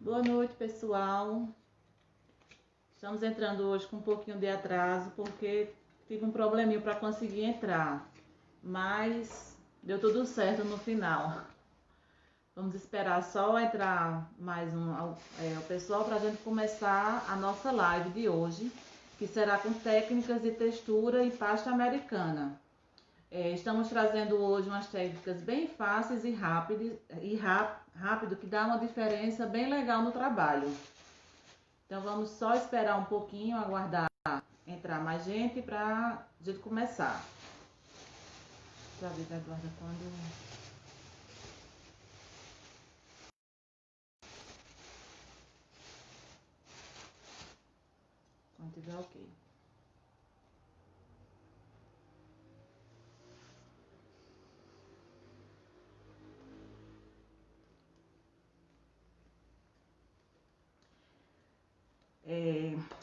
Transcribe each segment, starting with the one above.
Boa noite, pessoal. Estamos entrando hoje com um pouquinho de atraso, porque tive um probleminha para conseguir entrar, mas deu tudo certo no final. Vamos esperar só entrar mais o pessoal para a gente começar a nossa live de hoje, que será com técnicas de textura e pasta americana. Estamos trazendo hoje umas técnicas bem fáceis e rápido, que dá uma diferença bem legal no trabalho. Então vamos só esperar um pouquinho, aguardar entrar mais gente para a gente começar. Deixa eu ver, Eduardo, quando tiver ok.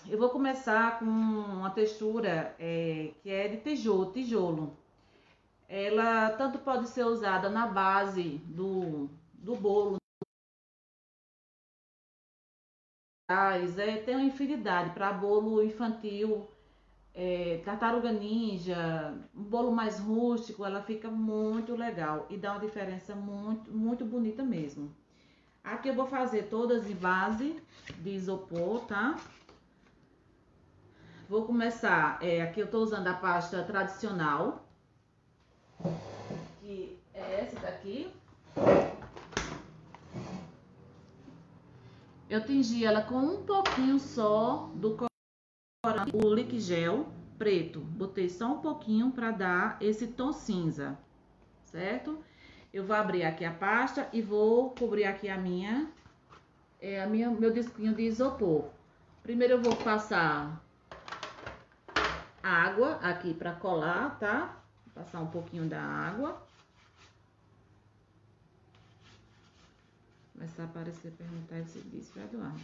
Eu vou começar com uma textura que é de tijolo. Ela tanto pode ser usada na base do bolo, tem uma infinidade para bolo infantil, tartaruga ninja, um bolo mais rústico, ela fica muito legal e dá uma diferença muito bonita mesmo. Aqui eu vou fazer todas de base de isopor, tá? Vou começar, aqui eu tô usando a pasta tradicional, que é essa daqui. Eu tingi ela com um pouquinho só do corante, o Lick Gel preto. Botei só um pouquinho para dar esse tom cinza, certo? Eu vou abrir aqui a pasta e vou cobrir aqui meu disquinho de isopor. Primeiro eu vou passar água aqui para colar, tá? Vou passar um pouquinho da água. Começar a aparecer, perguntar esse disco, Eduardo.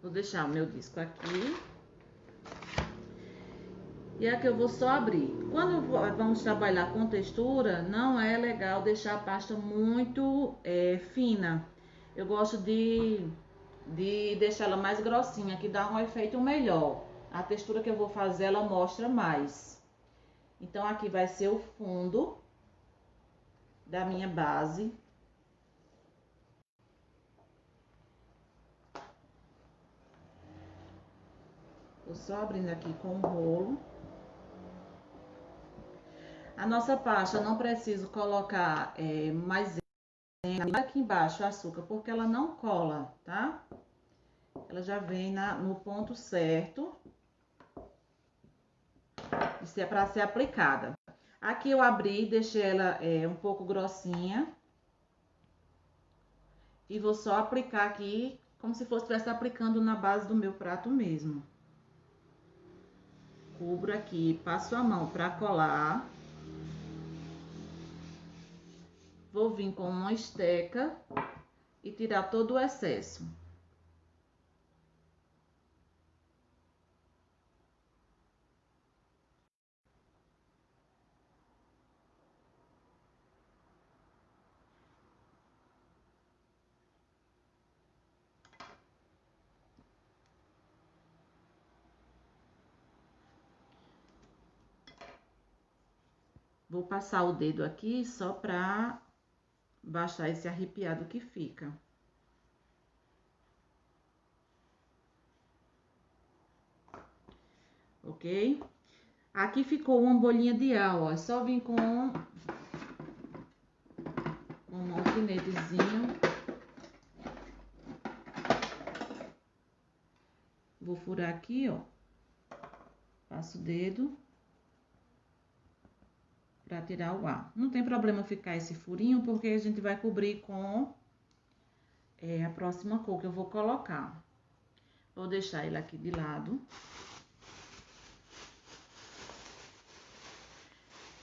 Vou deixar o meu disco aqui. E aqui eu vou só abrir. Quando vamos trabalhar com textura, não é legal deixar a pasta muito fina. Eu gosto de deixar ela mais grossinha, que dá um efeito melhor. A textura que eu vou fazer, ela mostra mais. Então aqui vai ser o fundo da minha base. Tô só abrindo aqui com o rolo. A nossa pasta não preciso colocar maisena aqui embaixo, açúcar, porque ela não cola, tá? Ela já vem no ponto certo. Isso é para ser aplicada. Aqui eu abri, deixei ela um pouco grossinha. E vou só aplicar aqui, como se fosse estivesse aplicando na base do meu prato mesmo. Cubro aqui, passo a mão para colar. Vou vir com uma esteca e tirar todo o excesso. Vou passar o dedo aqui só para baixar esse arrepiado que fica. Ok? Aqui ficou uma bolinha de ar, ó. É só vir com um alfinetezinho. Vou furar aqui, ó. Passo o dedo para tirar o ar. Não tem problema ficar esse furinho, porque a gente vai cobrir com a próxima cor que eu vou colocar. Vou deixar ele aqui de lado.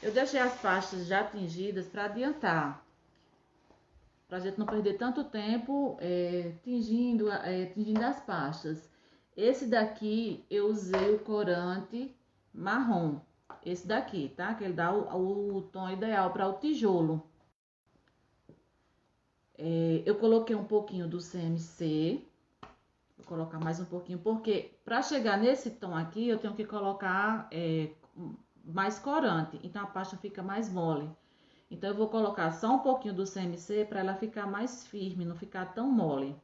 Eu deixei as pastas já tingidas para adiantar, para a gente não perder tanto tempo tingindo as pastas. Esse daqui eu usei o corante marrom, esse daqui, tá? Que ele dá o tom ideal para o tijolo. eu coloquei um pouquinho do CMC. Vou colocar mais um pouquinho, porque para chegar nesse tom aqui, eu tenho que colocar mais corante. Então, a pasta fica mais mole. Então, eu vou colocar só um pouquinho do CMC para ela ficar mais firme, não ficar tão mole.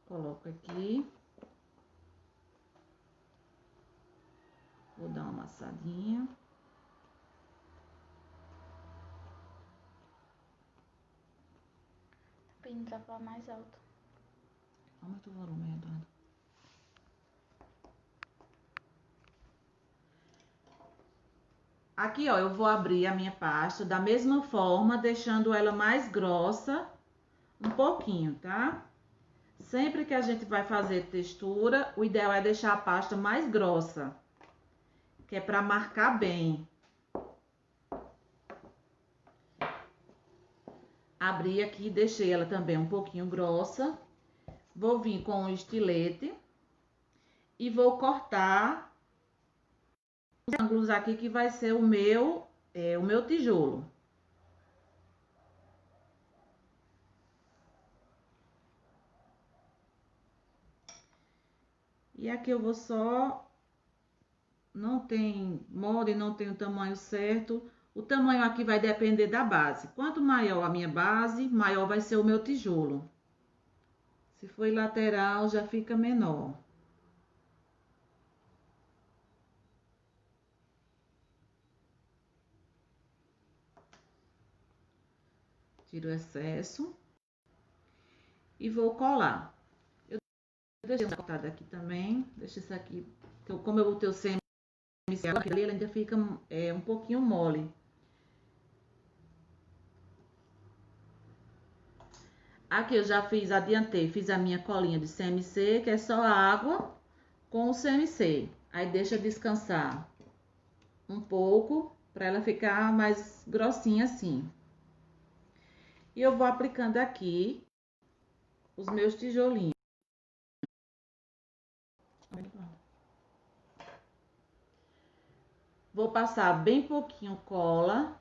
Coloco aqui. Vou dar uma amassadinha. Pinta pra mais alto. Aumenta o volume, Eduardo. Aqui, ó, eu vou abrir a minha pasta da mesma forma, deixando ela mais grossa um pouquinho, tá? Sempre que a gente vai fazer textura, o ideal é deixar a pasta mais grossa, que é para marcar bem. Abri aqui, deixei ela também um pouquinho grossa. Vou vir com o estilete e vou cortar os ângulos aqui que vai ser o meu tijolo. E aqui eu vou só, não tem molde, não tem o tamanho certo. O tamanho aqui vai depender da base. Quanto maior a minha base, maior vai ser o meu tijolo. Se for lateral, já fica menor. Tiro o excesso e vou colar. Eu deixei cortado aqui também. Deixa isso aqui, como eu botei o CMC ali, ele ainda fica um pouquinho mole. Aqui eu já adiantei, fiz a minha colinha de CMC, que é só a água com o CMC. Aí deixa descansar um pouco, para ela ficar mais grossinha assim. E eu vou aplicando aqui os meus tijolinhos. Vou passar bem pouquinho cola,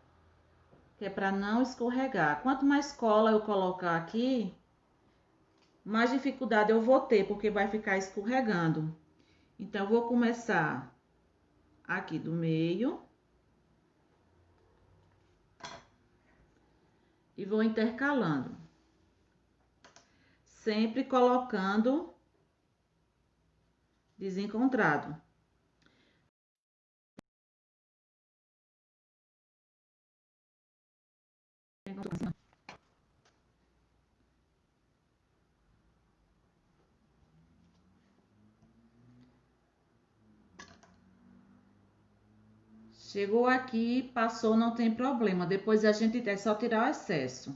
que é para não escorregar. Quanto mais cola eu colocar aqui, mais dificuldade eu vou ter, porque vai ficar escorregando. Então, eu vou começar aqui do meio e vou intercalando, sempre colocando desencontrado. Chegou aqui, passou, não tem problema. Depois a gente é só tirar o excesso.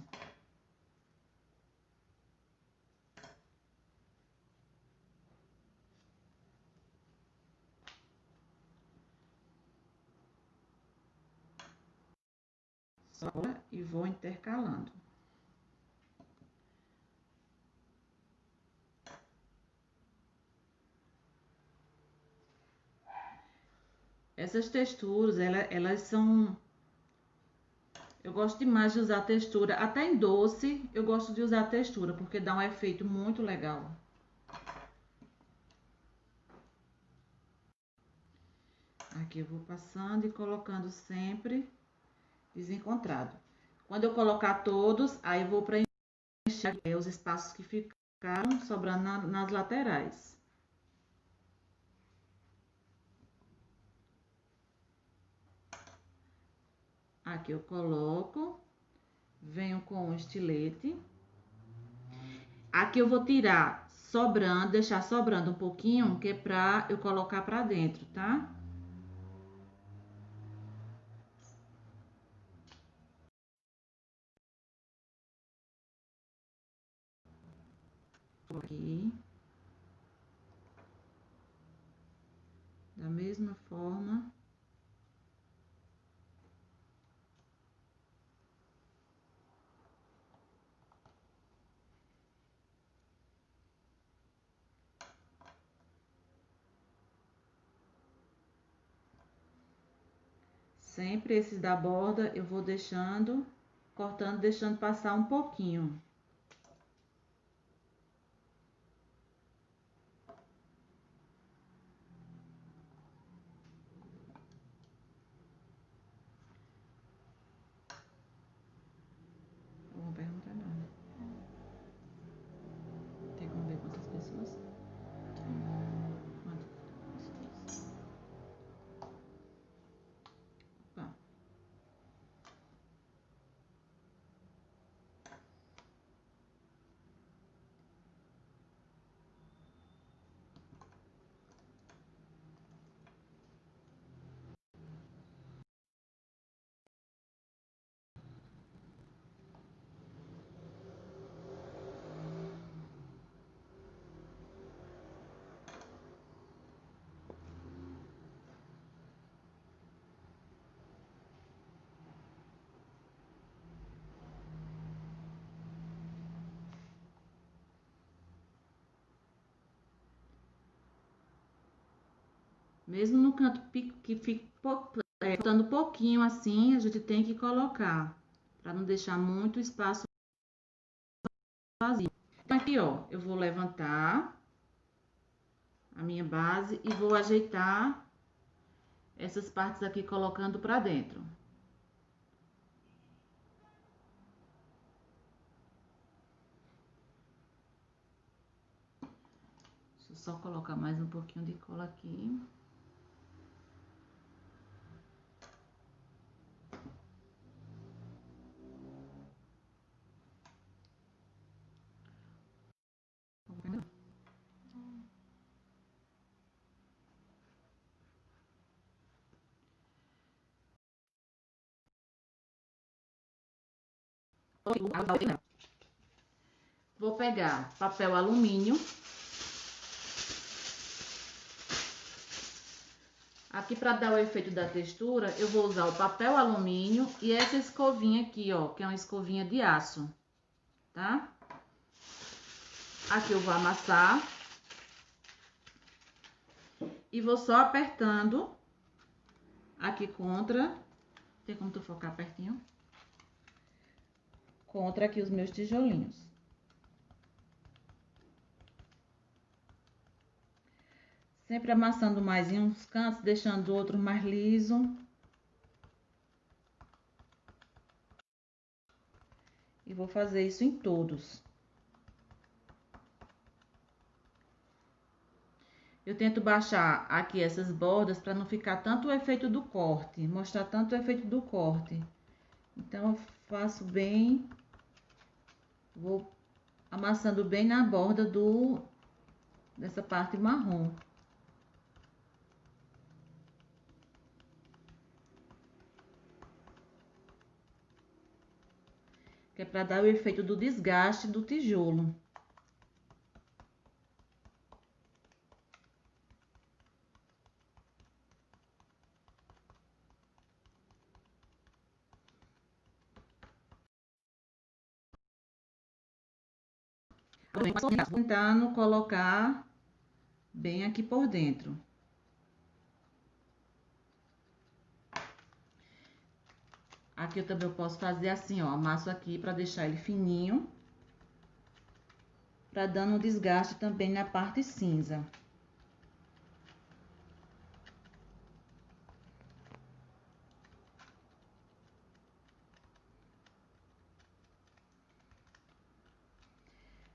Só e vou intercalando. Essas texturas, elas são... Eu gosto demais de usar textura. Até em doce, eu gosto de usar textura, porque dá um efeito muito legal. Aqui eu vou passando e colocando sempre desencontrado. Quando eu colocar todos, aí eu vou preencher os espaços que ficaram sobrando nas laterais. Aqui eu coloco, venho com o estilete. Aqui eu vou tirar sobrando, deixar sobrando um pouquinho, que é pra eu colocar pra dentro, tá? Aqui. Da mesma forma. Sempre esses da borda eu vou deixando cortando, deixando passar um pouquinho. Não vou perguntar nada. Tem como ver quantas pessoas? Quantas pessoas? Opa. Mesmo no canto que fica faltando pouquinho assim, a gente tem que colocar, para não deixar muito espaço vazio. Então, aqui, ó, eu vou levantar a minha base e vou ajeitar essas partes aqui colocando para dentro. Deixa eu só colocar mais um pouquinho de cola aqui. Vou pegar papel alumínio. Aqui, para dar o efeito da textura, eu vou usar o papel alumínio e essa escovinha aqui, ó, que é uma escovinha de aço, tá? Aqui eu vou amassar. E vou só apertando aqui contra. Tem como tu focar pertinho? Contra aqui os meus tijolinhos. Sempre amassando mais em uns cantos, deixando o outro mais liso. E vou fazer isso em todos. Eu tento baixar aqui essas bordas para não ficar tanto o efeito do corte, mostrar tanto o efeito do corte. Então, eu faço bem, vou amassando bem na borda dessa parte marrom. Que é para dar o efeito do desgaste do tijolo. Vou tentando colocar bem aqui por dentro. Aqui eu também posso fazer assim, ó, amasso aqui para deixar ele fininho, para dando um desgaste também na parte cinza.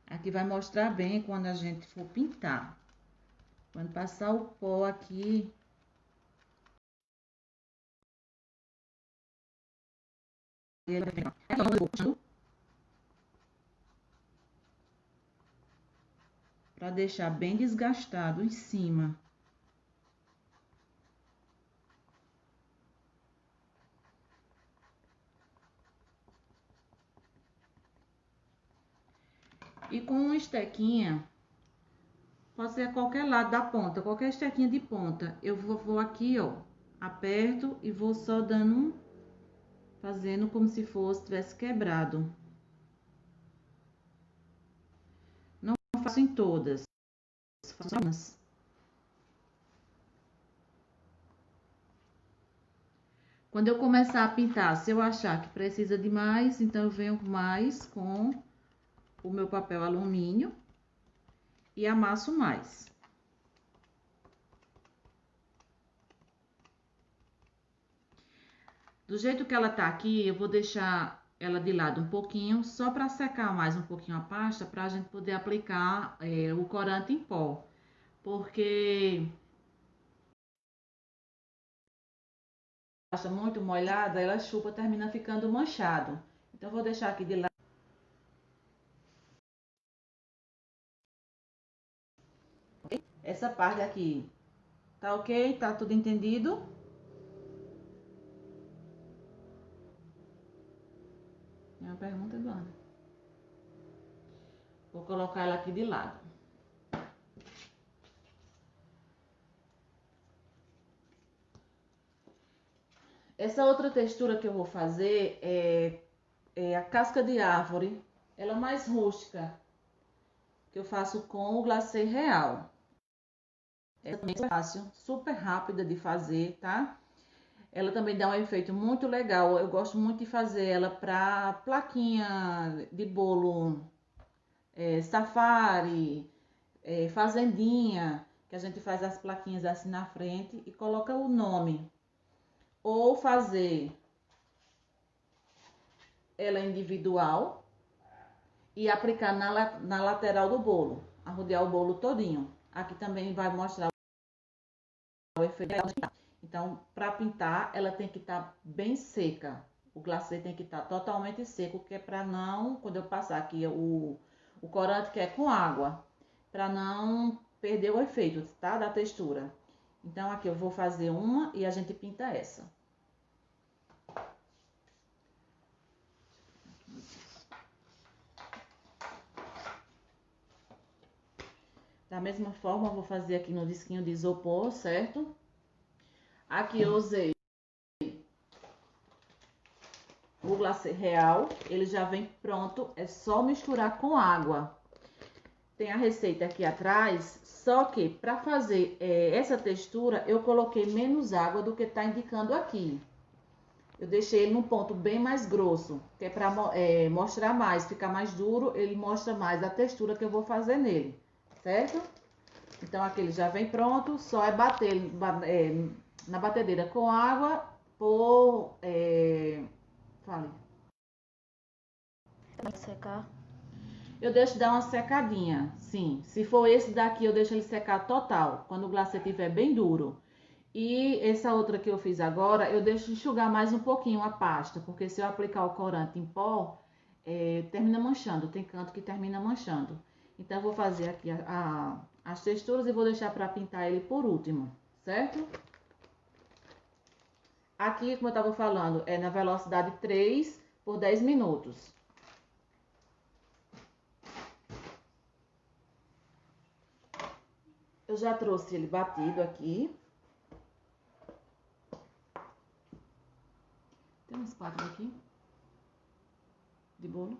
Aqui vai mostrar bem quando a gente for pintar. Quando passar o pó aqui, para deixar bem desgastado em cima. E com uma estequinha, pode ser a qualquer lado da ponta, qualquer estequinha de ponta. Eu vou aqui, ó, aperto e vou só dando fazendo como se fosse, tivesse quebrado. Não faço em todas, faço algumas. Quando eu começar a pintar, se eu achar que precisa de mais, então eu venho mais com o meu papel alumínio e amasso mais. Do jeito que ela tá aqui, eu vou deixar ela de lado um pouquinho, só para secar mais um pouquinho a pasta, para a gente poder aplicar o corante em pó. Porque a pasta muito molhada, ela chupa, termina ficando manchado. Então, eu vou deixar aqui de lado. Essa parte aqui tá ok? Tá tudo entendido? É uma pergunta, Eduardo. Vou colocar ela aqui de lado. Essa outra textura que eu vou fazer é a casca de árvore. Ela é mais rústica, que eu faço com o glacê real. É também fácil, super rápida de fazer, tá? Ela também dá um efeito muito legal. Eu gosto muito de fazer ela para plaquinha de bolo safari, fazendinha, que a gente faz as plaquinhas assim na frente e coloca o nome. Ou fazer ela individual e aplicar na lateral do bolo, arrodear o bolo todinho. Aqui também vai mostrar o efeito. Então, para pintar, ela tem que estar bem seca. O glacê tem que estar totalmente seco, que é para não, quando eu passar aqui o corante que é com água, para não perder o efeito, tá? Da textura. Então, aqui eu vou fazer uma e a gente pinta essa. Da mesma forma, eu vou fazer aqui no disquinho de isopor, certo? Aqui eu usei o glacê real, ele já vem pronto, é só misturar com água. Tem a receita aqui atrás, só que para fazer essa textura, eu coloquei menos água do que tá indicando aqui. Eu deixei ele num ponto bem mais grosso, que é para mostrar mais, ficar mais duro, ele mostra mais a textura que eu vou fazer nele, certo? Então, aqui ele já vem pronto, só é bater na batedeira com água por... fale. Secar. Eu deixo dar uma secadinha, sim. Se for esse daqui, eu deixo ele secar total, quando o glacê estiver bem duro. E essa outra que eu fiz agora, eu deixo enxugar mais um pouquinho a pasta, porque se eu aplicar o corante em pó, termina manchando, tem canto que termina manchando. Então, eu vou fazer aqui as texturas e vou deixar para pintar ele por último, certo? Aqui, como eu estava falando, é na velocidade 3 por 10 minutos. Eu já trouxe ele batido aqui. Tem uma espátula aqui de bolo.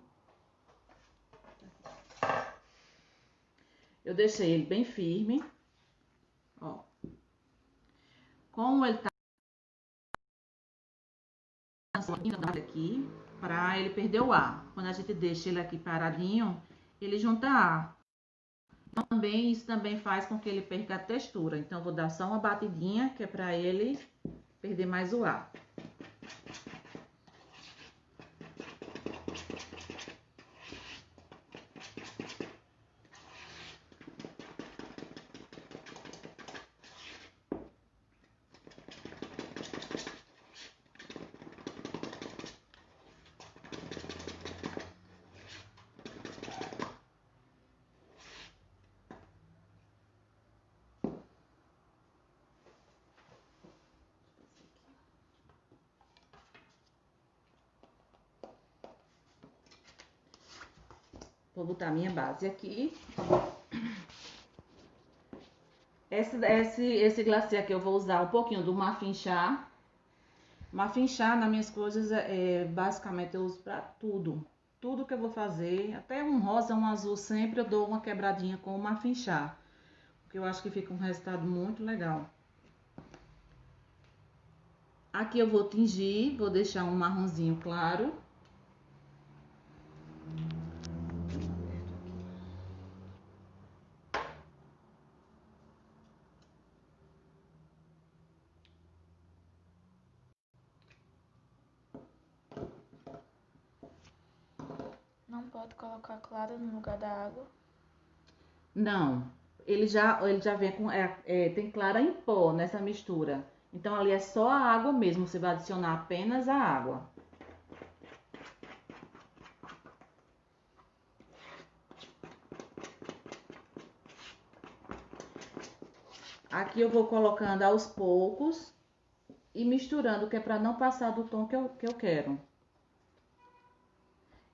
Eu deixei ele bem firme. Ó. Como ele tá aqui, para ele perder o ar. Quando a gente deixa ele aqui paradinho, ele junta ar. Também, isso também faz com que ele perca a textura. Então, eu vou dar só uma batidinha, que é para ele perder mais o ar. Vou botar minha base aqui. Esse glacê aqui eu vou usar um pouquinho do muffin chá. Muffin chá nas minhas coisas, basicamente eu uso pra tudo. Tudo que eu vou fazer, até um rosa, um azul, sempre eu dou uma quebradinha com o muffin chá. Porque eu acho que fica um resultado muito legal. Aqui eu vou tingir, vou deixar um marronzinho claro. Não pode colocar claro no lugar da água. Não, ele já vem com, tem clara em pó nessa mistura. Então ali é só a água mesmo, você vai adicionar apenas a água. Aqui eu vou colocando aos poucos e misturando, que é para não passar do tom que eu quero.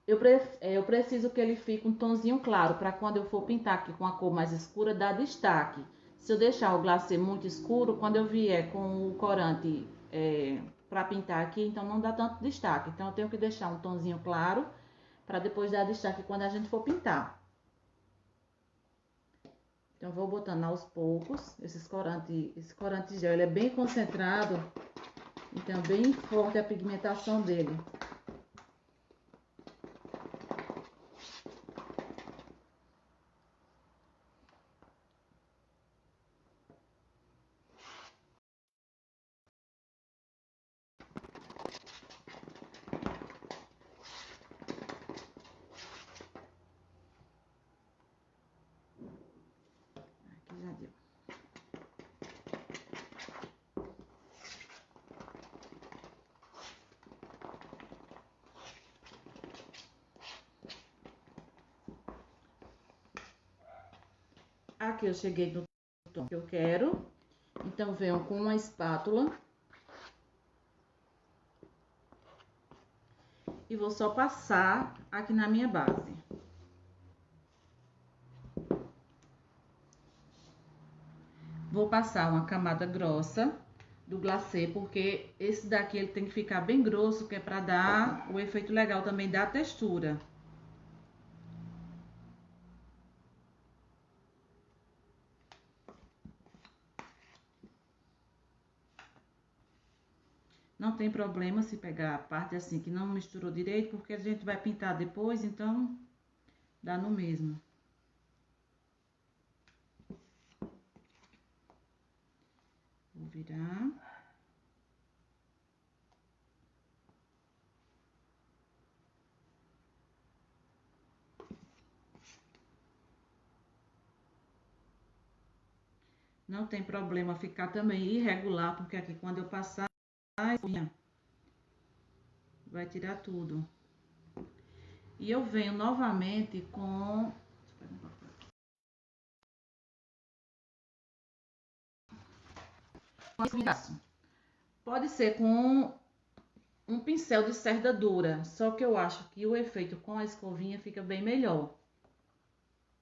Eu preciso que ele fique um tonzinho claro, para quando eu for pintar aqui com a cor mais escura, dar destaque. Se eu deixar o glacê muito escuro, quando eu vier com o corante para pintar aqui, então não dá tanto destaque. Então eu tenho que deixar um tonzinho claro, para depois dar destaque quando a gente for pintar. Então eu vou botando aos poucos, esse corante gel, ele é bem concentrado, então bem forte a pigmentação dele. Aqui já deu. Aqui eu cheguei no tom que eu quero, então venho com uma espátula e vou só passar aqui na minha base. Vou passar uma camada grossa do glacê, porque esse daqui ele tem que ficar bem grosso, que é para dar o efeito legal também da textura. Não tem problema se pegar a parte assim que não misturou direito, porque a gente vai pintar depois, então dá no mesmo. Vou virar. Não tem problema ficar também irregular, porque aqui quando eu passar, vai tirar tudo. E eu venho novamente com... Pode ser com um pincel de cerda dura, só que eu acho que o efeito com a escovinha fica bem melhor.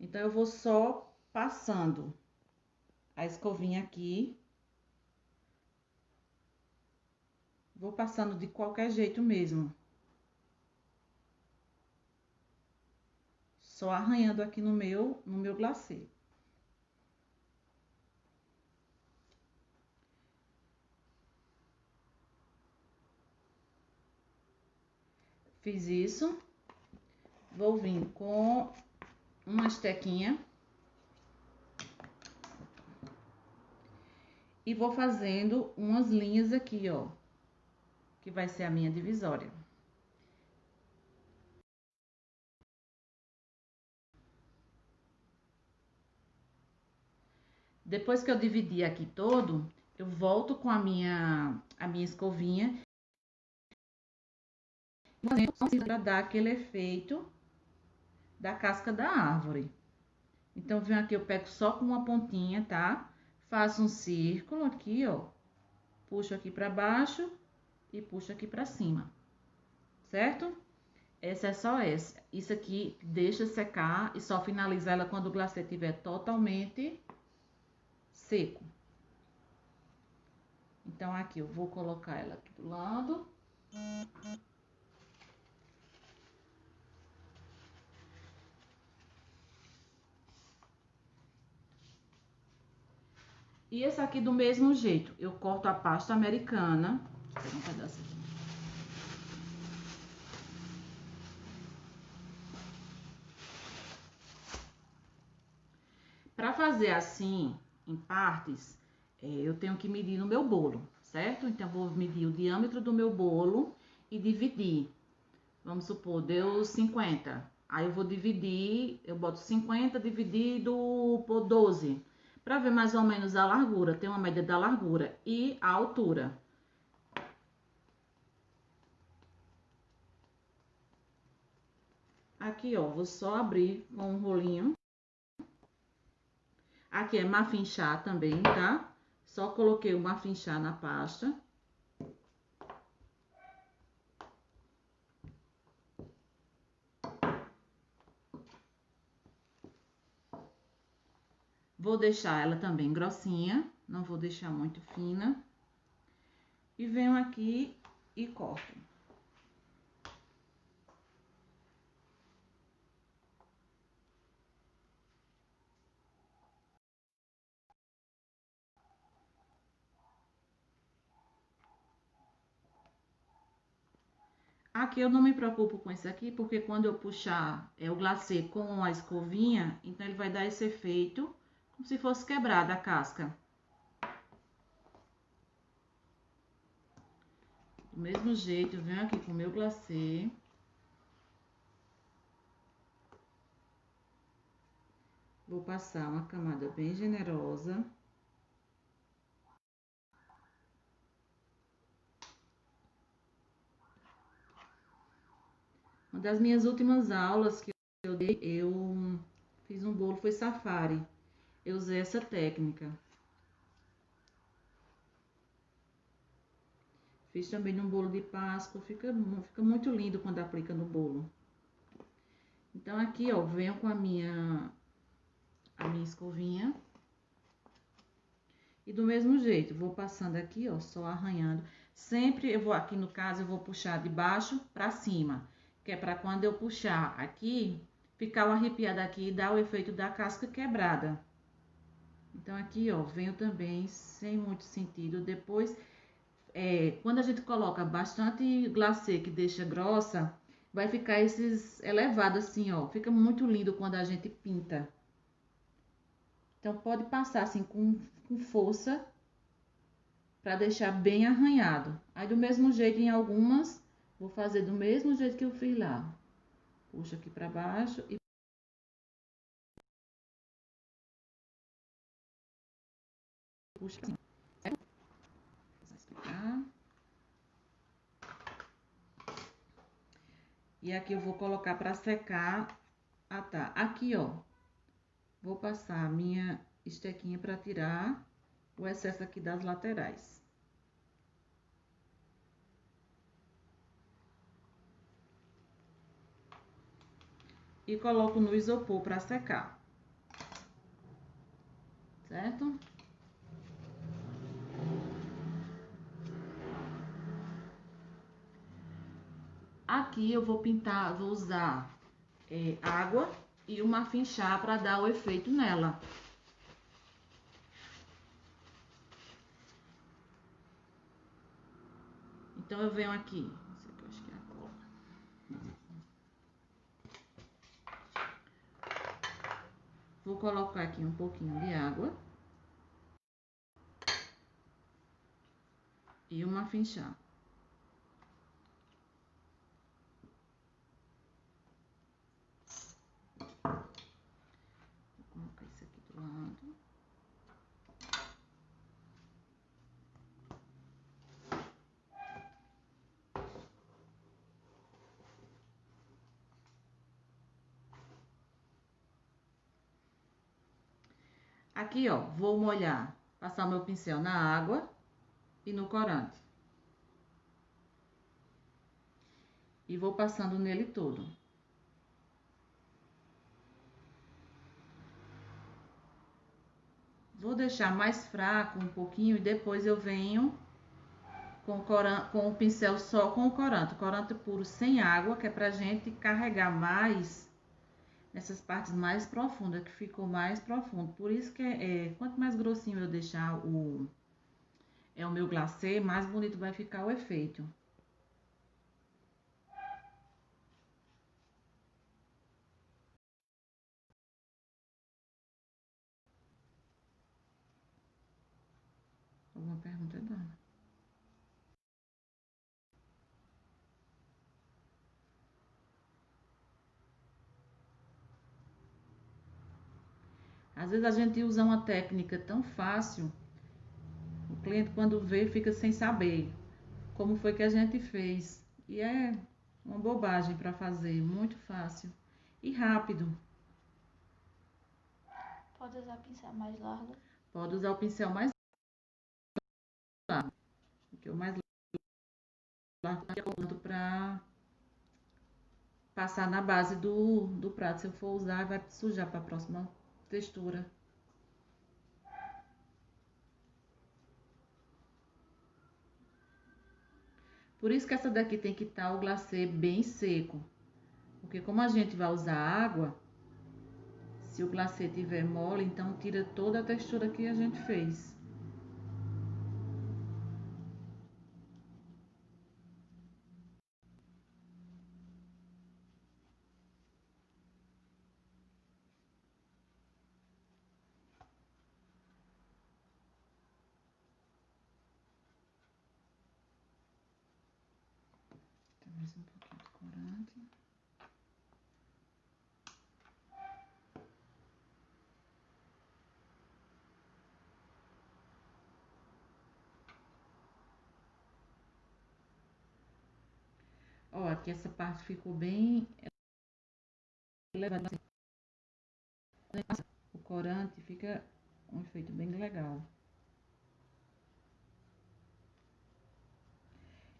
Então, eu vou só passando a escovinha aqui. Vou passando de qualquer jeito mesmo. Só arranhando aqui no meu glacê. Fiz isso. Vou vir com uma estequinha. E vou fazendo umas linhas aqui, ó. Que vai ser a minha divisória. Depois que eu dividi aqui todo, eu volto com a minha escovinha. Para dar aquele efeito da casca da árvore. Então, venho aqui, eu pego só com uma pontinha, tá? Faço um círculo aqui, ó. Puxo aqui pra baixo e puxo aqui pra cima. Certo? Essa é só essa. Isso aqui deixa secar e só finaliza ela quando o glacê estiver totalmente seco. Então, aqui eu vou colocar ela aqui do lado. E esse aqui do mesmo jeito, eu corto a pasta americana, pegar um pedaço aqui. Para fazer assim, em partes, eu tenho que medir no meu bolo, certo? Então, eu vou medir o diâmetro do meu bolo e dividir. Vamos supor, deu 50. Aí eu vou dividir, eu boto 50 dividido por 12. Para ver mais ou menos a largura, tem uma média da largura e a altura. Aqui, ó, vou só abrir com um rolinho. Aqui é muffin chá também, tá? Só coloquei o muffin chá na pasta. Vou deixar ela também grossinha, não vou deixar muito fina. E venho aqui e corto. Aqui eu não me preocupo com isso aqui, porque quando eu puxar o glacê com a escovinha, então ele vai dar esse efeito, como se fosse quebrada a casca. Do mesmo jeito, eu venho aqui com o meu glacê. Vou passar uma camada bem generosa. Uma das minhas últimas aulas que eu dei, eu fiz um bolo, foi safari. Eu usei essa técnica. Fiz também num bolo de Páscoa, fica muito lindo quando aplica no bolo. Então, aqui, ó, venho com a minha escovinha. E do mesmo jeito, vou passando aqui, ó, só arranhando. Sempre eu vou, aqui no caso, eu vou puxar de baixo pra cima. Que é pra quando eu puxar aqui, ficar o arrepiado aqui e dar o efeito da casca quebrada. Então, aqui, ó, venho também sem muito sentido. Depois, quando a gente coloca bastante glacê que deixa grossa, vai ficar esses elevados assim, ó. Fica muito lindo quando a gente pinta. Então, pode passar assim com força para deixar bem arranhado. Aí, do mesmo jeito, em algumas, vou fazer do mesmo jeito que eu fiz lá. Puxa aqui para baixo e puxa assim. Vou explicar. E aqui eu vou colocar para secar. Ah, tá. Aqui, ó. Vou passar a minha estequinha para tirar o excesso aqui das laterais. E coloco no isopor para secar. Certo? Aqui eu vou pintar, vou usar água e uma muffin chá para dar o efeito nela. Então, eu venho aqui, esse aqui eu acho que é a cola. Vou colocar aqui um pouquinho de água. E uma muffin chá. Vou colocar isso aqui do lado. Aqui, ó, vou molhar, passar meu pincel na água e no corante. E vou passando nele todo. Vou deixar mais fraco um pouquinho e depois eu venho com o pincel só com o corante puro sem água, que é pra gente carregar mais nessas partes mais profundas, que ficou mais profundo. Por isso que quanto mais grossinho eu deixar é o meu glacê, mais bonito vai ficar o efeito. Alguma pergunta, Dona? Às vezes a gente usa uma técnica tão fácil, o cliente quando vê fica sem saber como foi que a gente fez. E é uma bobagem para fazer, muito fácil e rápido. Pode usar pincel mais largo? Pode usar o pincel mais largo, porque o mais largo é para passar na base do prato. Se eu for usar, vai sujar para a próxima textura. Por isso que essa daqui tem que estar o glacê bem seco. Porque como a gente vai usar água, se o glacê tiver mole, então tira toda a textura que a gente fez. Mais um pouquinho de corante. Ó, aqui essa parte ficou bem elevada. O corante fica um efeito bem legal.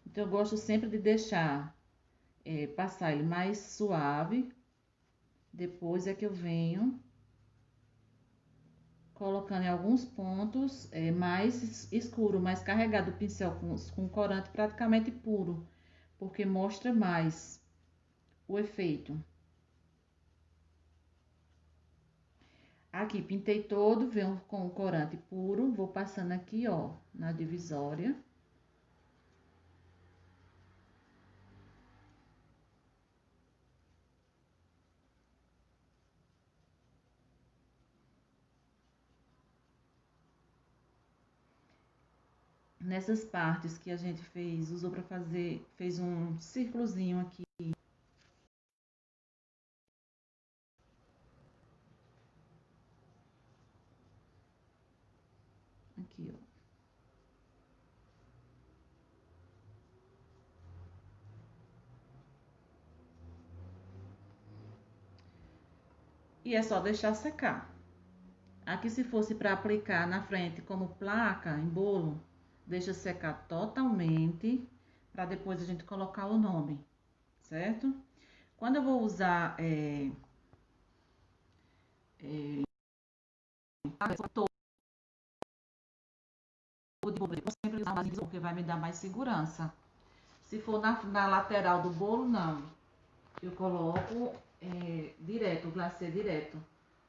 Então eu gosto sempre de deixar passar ele mais suave. Depois é que eu venho colocando em alguns pontos mais escuro, mais carregado o pincel com corante praticamente puro, porque mostra mais o efeito. Aqui, pintei todo, venho com o corante puro, vou passando aqui, ó, na divisória. Nessas partes que a gente fez, usou pra fazer, fez um círculozinho aqui. Aqui, ó. E é só deixar secar. Aqui, se fosse para aplicar na frente como placa em bolo, deixa secar totalmente, para depois a gente colocar o nome, certo? Quando eu vou usar eu sempre usar mais porque vai me dar mais segurança. Se for na lateral do bolo, não. Eu coloco direto, o glacê direto.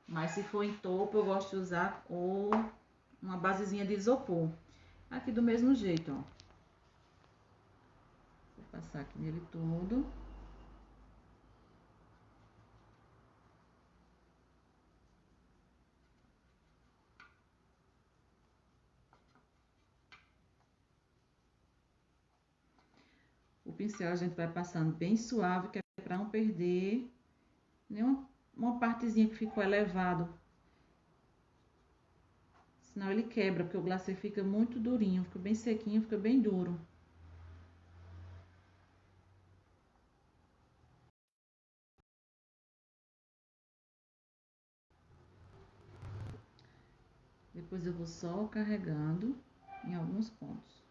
Mas se for em topo, eu gosto de usar uma basezinha de isopor. Aqui do mesmo jeito, ó. Vou passar aqui nele todo. O pincel a gente vai passando bem suave, que é para não perder nenhuma partezinha que ficou elevado. Senão ele quebra, porque o glacê fica muito durinho, fica bem sequinho, fica bem duro. Depois eu vou só carregando em alguns pontos.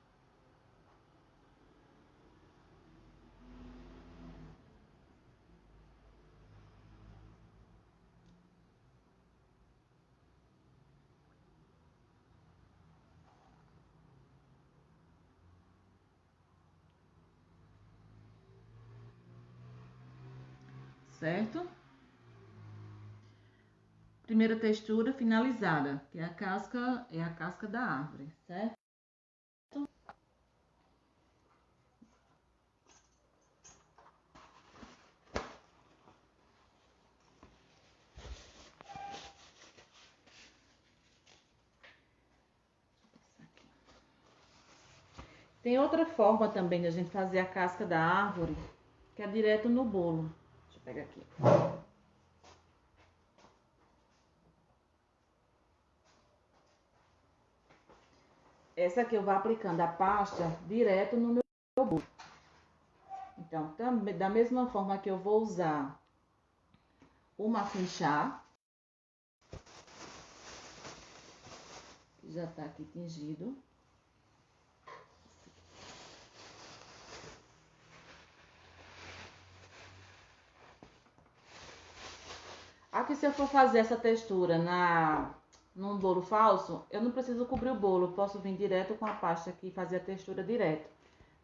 Certo? Primeira textura finalizada, que é a casca da árvore, certo? Tem outra forma também de a gente fazer a casca da árvore, que é direto no bolo. Deixa eu pegar aqui. Essa aqui eu vou aplicando a pasta direto no meu bolo. Então, também, da mesma forma que eu vou usar o muffin chá, que já tá aqui tingido. Aqui, se eu for fazer essa textura num bolo falso, eu não preciso cobrir o bolo, eu posso vir direto com a pasta aqui e fazer a textura direto.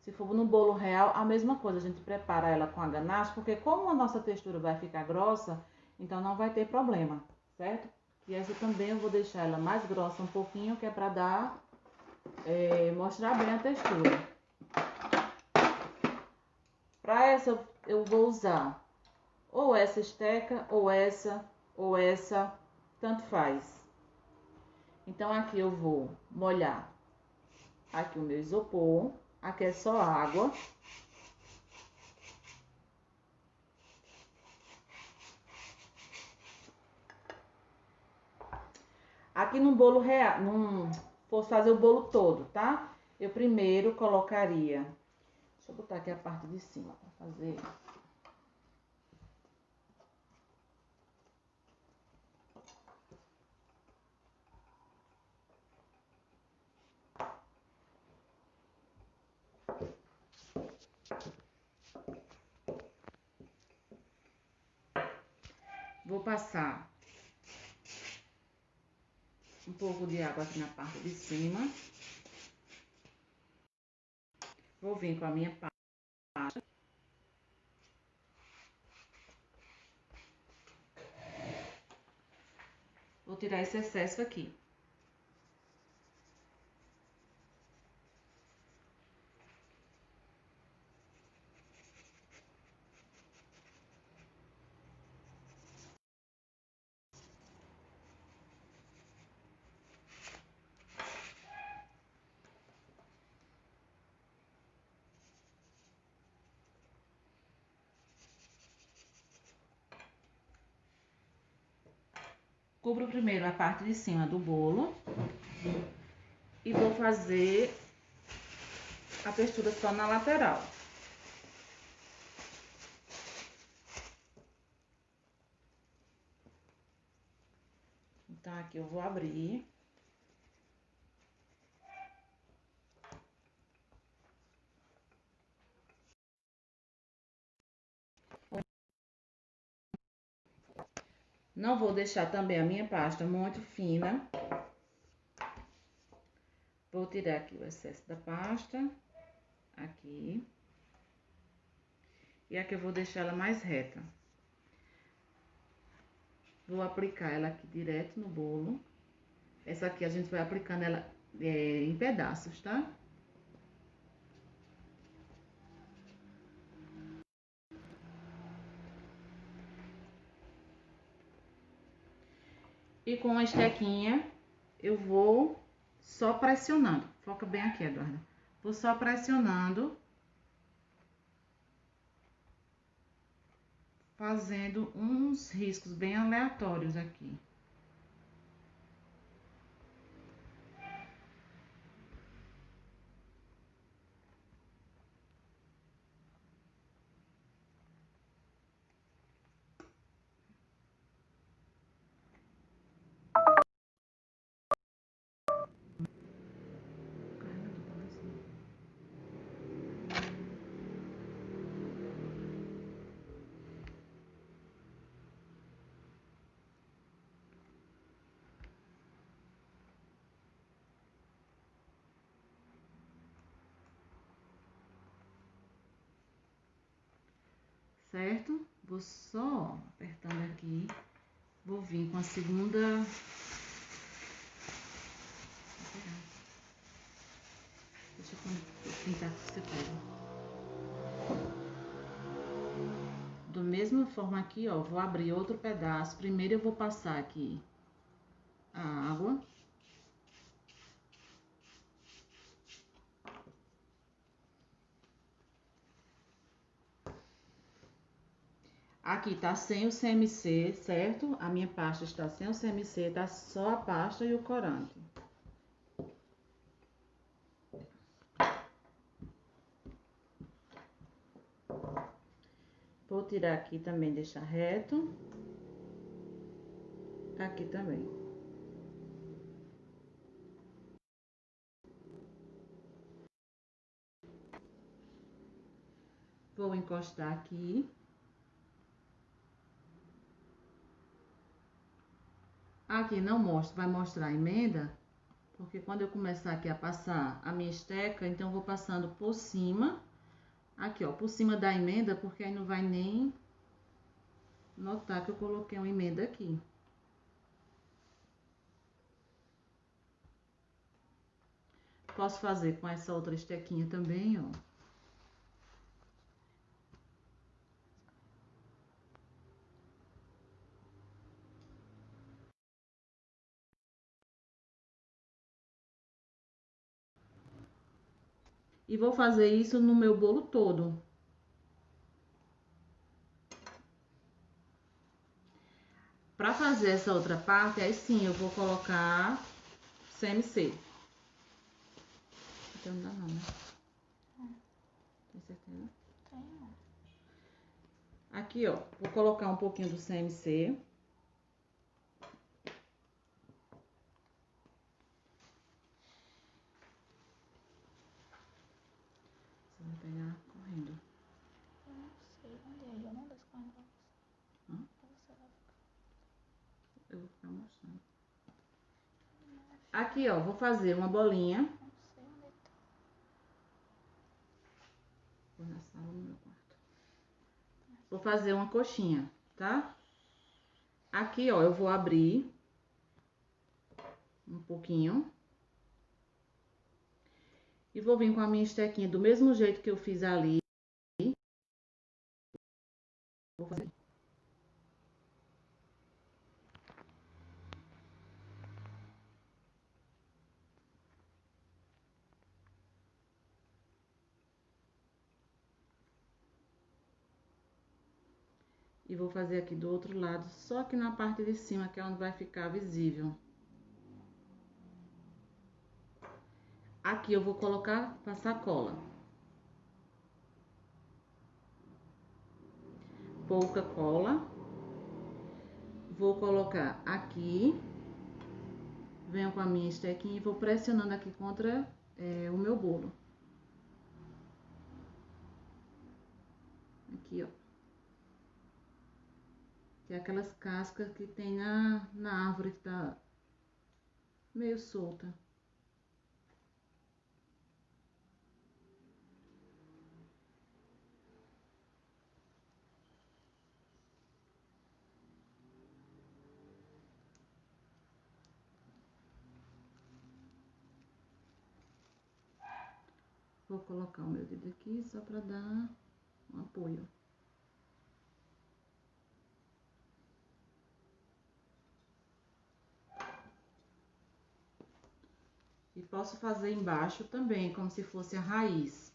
Se for no bolo real, a mesma coisa, a gente prepara ela com a ganache, porque como a nossa textura vai ficar grossa, então não vai ter problema, certo? E essa também eu vou deixar ela mais grossa um pouquinho, que é pra mostrar bem a textura. Pra essa eu vou usar ou essa esteca, ou essa, tanto faz. Então aqui eu vou molhar aqui o meu isopor, aqui é só água. Aqui no bolo real, não fosse fazer o bolo todo, tá? Eu primeiro colocaria, deixa eu botar aqui a parte de cima para fazer. Vou passar um pouco de água aqui na parte de cima. Vou vir com a minha pasta. Vou tirar esse excesso aqui. Cubro primeiro a parte de cima do bolo e vou fazer a textura só na lateral. Então aqui eu vou abrir. Não vou deixar também a minha pasta muito fina. Vou tirar aqui o excesso da pasta. Aqui. E aqui eu vou deixar ela mais reta. Vou aplicar ela aqui direto no bolo. Essa aqui a gente vai aplicando ela em pedaços, tá? E com a estequinha, eu vou só pressionando. Foca bem aqui, Eduarda. Vou só pressionando. Fazendo uns riscos bem aleatórios aqui. Certo? Vou só apertando aqui. Vou vir com a segunda. Deixa eu pintar que você pega. Do mesma forma aqui, ó, vou abrir outro pedaço. Primeiro eu vou passar aqui a água. Aqui tá sem o CMC, certo? A minha pasta está sem o CMC, tá só a pasta e o corante. Vou tirar aqui também, deixar reto. Aqui também. Vou encostar aqui. Aqui não mostra, vai mostrar a emenda, porque quando eu começar aqui a passar a minha esteca, então eu vou passando por cima, aqui ó, por cima da emenda, porque aí não vai nem notar que eu coloquei uma emenda aqui. Posso fazer com essa outra estequinha também, ó. E vou fazer isso no meu bolo todo. Pra fazer essa outra parte, aí sim eu vou colocar CMC. Então não dá não, né? Tem certeza? Tenho. Aqui, ó, vou colocar um pouquinho do CMC. Você vai pegar correndo. Eu não sei onde é. Eu não desço correndo pra você. Hã? Pra você vai ficar. Eu vou ficar mostrando. Aqui, ó, vou fazer uma bolinha. Não sei onde tá. Vou na sala, no meu quarto. Vou fazer uma coxinha, tá? Aqui, ó, eu vou abrir um pouquinho. E vou vir com a minha estequinha do mesmo jeito que eu fiz ali. Vou fazer. E vou fazer aqui do outro lado, só aqui na parte de cima, que é onde vai ficar visível. Aqui eu vou colocar, passar cola. Pouca cola. Vou colocar aqui. Venho com a minha estequinha e vou pressionando aqui contra o meu bolo. Aqui, ó. Que é aquelas cascas que tem na árvore que tá meio solta. Vou colocar o meu dedo aqui só pra dar um apoio. E posso fazer embaixo também, como se fosse a raiz.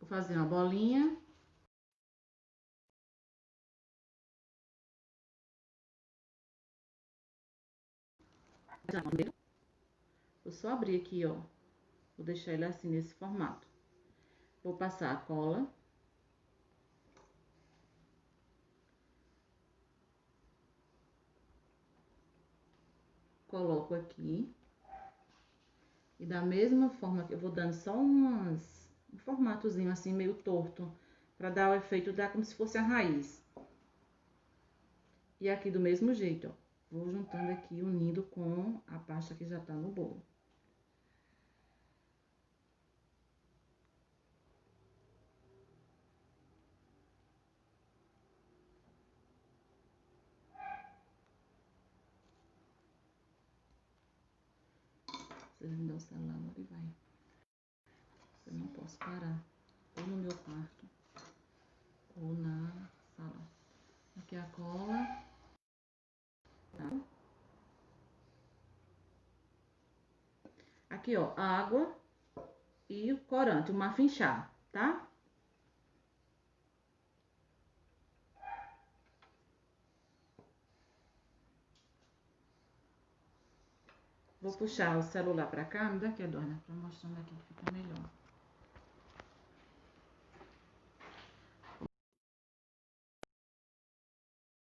Vou fazer uma bolinha. Vou só abrir aqui, ó. Vou deixar ele assim, nesse formato. Vou passar a cola. Coloco aqui. E da mesma forma que eu vou dando só um formatozinho assim, meio torto. Pra dar o efeito, dar como se fosse a raiz. E aqui do mesmo jeito, ó. Vou juntando aqui, unindo com a pasta que já tá no bolo. Vocês me dão o celular, e vai. Eu não posso parar. Ou no meu quarto, ou na sala. Aqui a cola. Tá? Aqui, ó, a água e o corante, o muffin chá, tá? Vou puxar o celular pra cá, me dá aqui, Adorna, pra mostrando aqui que fica melhor.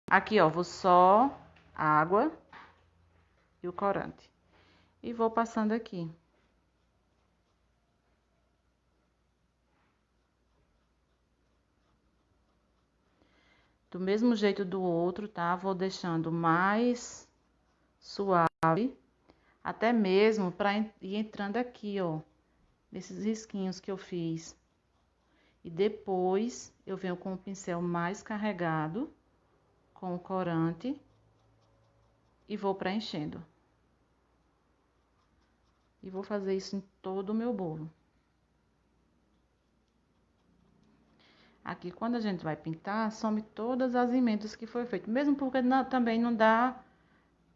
Aqui, ó, vou só água e o corante. E vou passando aqui. Do mesmo jeito do outro, tá? Vou deixando mais suave, até mesmo para ir entrando aqui, ó, nesses risquinhos que eu fiz. E depois eu venho com o pincel mais carregado, com o corante, e vou preenchendo. E vou fazer isso em todo o meu bolo. Aqui, quando a gente vai pintar, some todas as emendas que foi feito. Mesmo porque também não dá,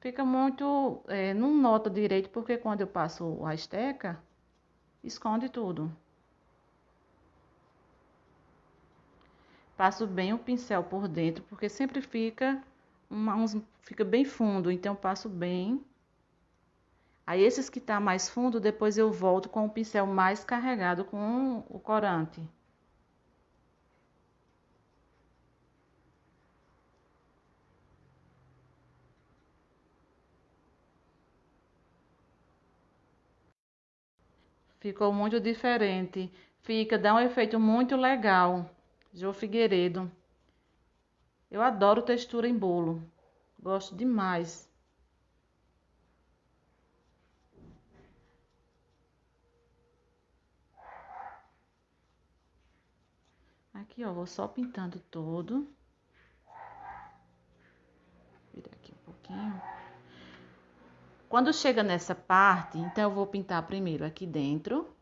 fica muito, não nota direito, porque quando eu passo a esteca, esconde tudo. Passo bem o pincel por dentro, porque sempre fica, fica bem fundo, então passo bem. Aí esses que tá mais fundo, depois eu volto com o pincel mais carregado com o corante. Ficou muito diferente. Dá um efeito muito legal. Jô Figueiredo. Eu adoro textura em bolo. Gosto demais. Aqui, ó, vou só pintando todo. Virar aqui um pouquinho. Quando chega nessa parte, então eu vou pintar primeiro aqui dentro,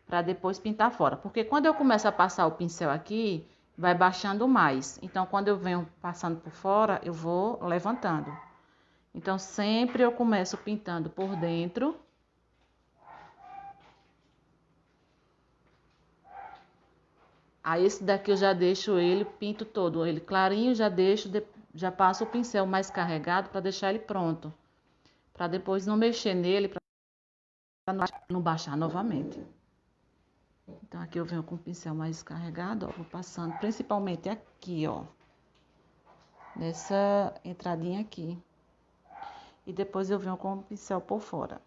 para depois pintar fora. Porque quando eu começo a passar o pincel aqui, vai baixando mais. Então, quando eu venho passando por fora, eu vou levantando. Então, sempre eu começo pintando por dentro. Aí, esse daqui eu já deixo ele, pinto todo. Ele clarinho, já deixo, já passo o pincel mais carregado para deixar ele pronto. Para depois não mexer nele, para não baixar novamente. Então, aqui eu venho com o pincel mais carregado, ó, vou passando, principalmente aqui, ó. Nessa entradinha aqui. E depois eu venho com o pincel por fora.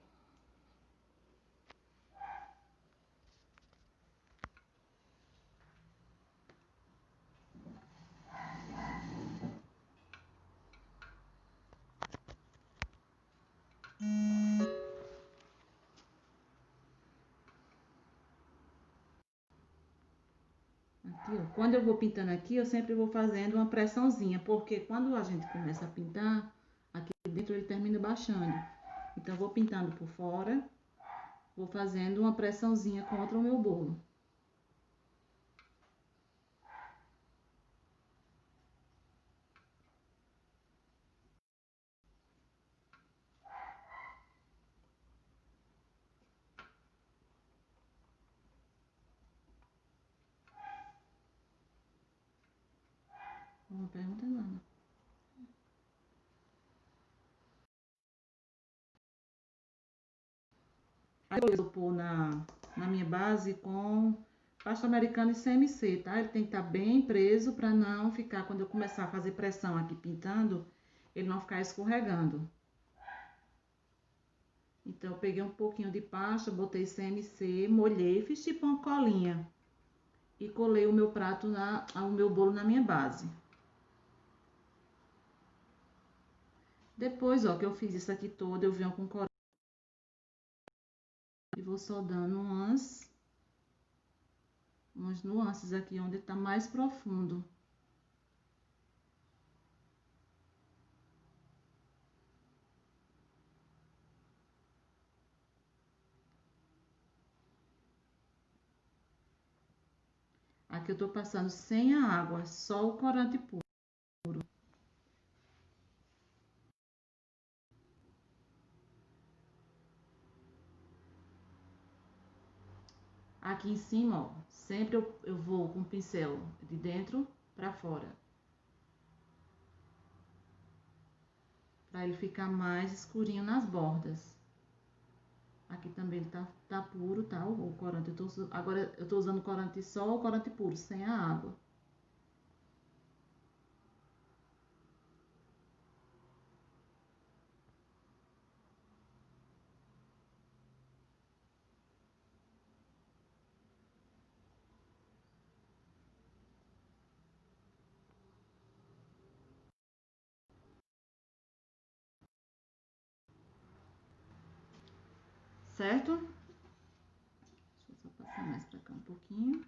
Aqui, ó. Quando eu vou pintando aqui, eu sempre vou fazendo uma pressãozinha, porque quando a gente começa a pintar, aqui dentro ele termina baixando. Então, eu vou pintando por fora, vou fazendo uma pressãozinha contra o meu bolo. Uma pergunta não. Aí eu vou pôr na minha base com pasta americana e CMC, tá? Ele tem que estar bem preso para não ficar, quando eu começar a fazer pressão aqui pintando, ele não ficar escorregando. Então, eu peguei um pouquinho de pasta, botei CMC, molhei, fiz tipo uma colinha. E colei o meu prato, o meu bolo na minha base. Depois, ó, que eu fiz isso aqui todo, eu venho com corante e vou só dando umas nuances aqui, onde tá mais profundo. Aqui eu tô passando sem a água, só o corante puro. Aqui em cima, ó, sempre eu vou com o pincel de dentro pra fora. para ele ficar mais escurinho nas bordas. Aqui também ele tá puro, tá? O corante. Agora eu tô usando corante só, o corante puro, sem a água. Certo? Deixa eu só passar mais pra cá um pouquinho.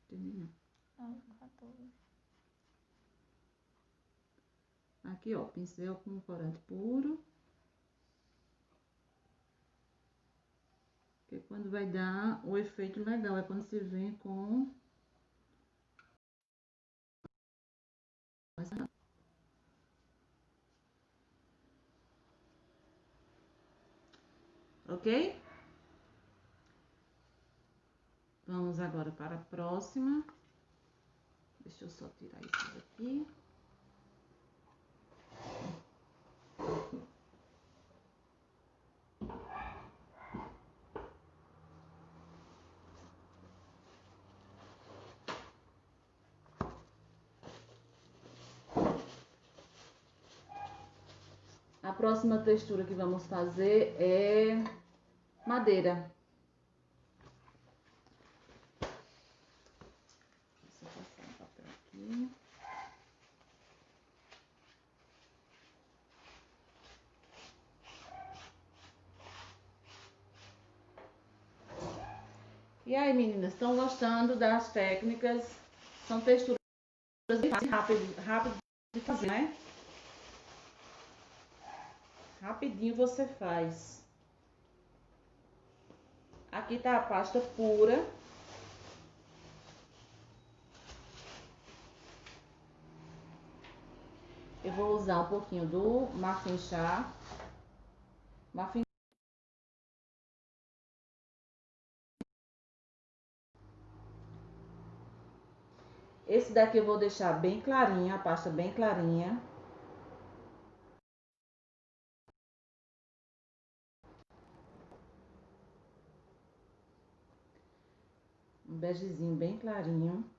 Entendi, não. Aqui, ó, pincel com corante puro. Que quando vai dar o efeito legal, é quando você vem com... Ok? Vamos agora para a próxima. Deixa eu só tirar isso daqui. A próxima textura que vamos fazer é madeira. Deixa eu passar o papel aqui. E aí, meninas, estão gostando das técnicas? São texturas rápidas de fazer, né? Rapidinho você faz. Aqui tá a pasta pura. Eu vou usar um pouquinho do Marfim Chá. Esse daqui eu vou deixar bem clarinha, a pasta bem clarinha. Um begezinho bem clarinho.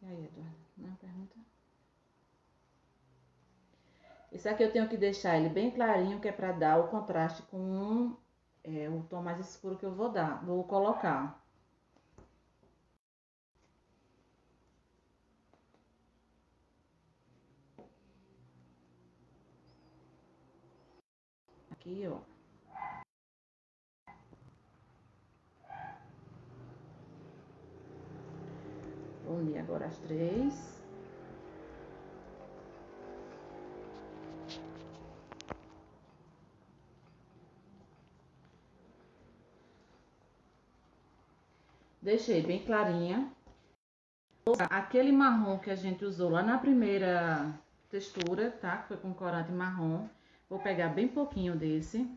E aí, Eduardo, não pergunta? Esse aqui eu tenho que deixar ele bem clarinho, que é pra dar o contraste com o tom mais escuro que eu vou colocar. Aqui, ó. Vou unir agora as três. Deixei bem clarinha. Aquele marrom que a gente usou lá na primeira textura, tá? Que foi com corante marrom. Vou pegar bem pouquinho desse.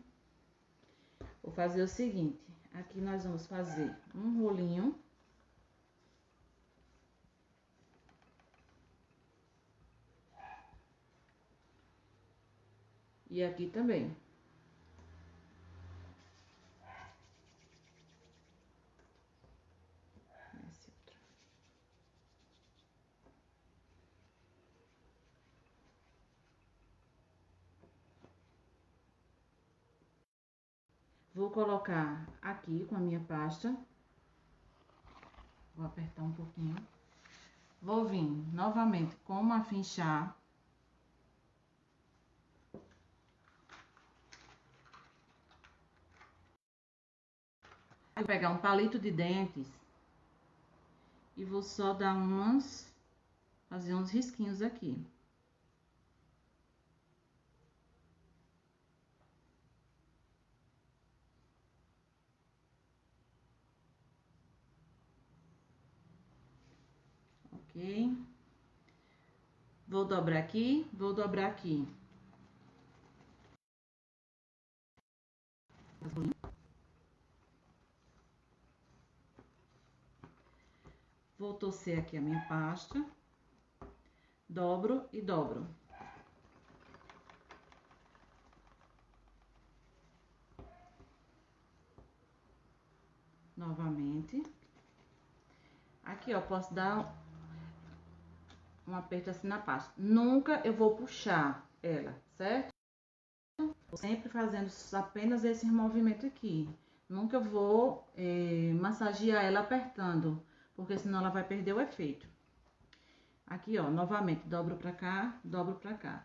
Vou fazer o seguinte. Aqui nós vamos fazer um rolinho. E aqui também. Esse outro. Vou colocar aqui com a minha pasta. Vou apertar um pouquinho. Vou vir novamente com o Marfim Chá. Vou pegar um palito de dentes e vou só dar fazer uns risquinhos aqui. Ok? Vou dobrar aqui, vou dobrar aqui. Vou torcer aqui a minha pasta. Dobro e dobro. Novamente. Aqui, ó, posso dar um aperto assim na pasta. Nunca eu vou puxar ela, certo? Sempre fazendo apenas esse movimento aqui. Nunca eu vou massagear ela apertando, porque senão ela vai perder o efeito. Aqui, ó, novamente, dobro pra cá, dobro pra cá.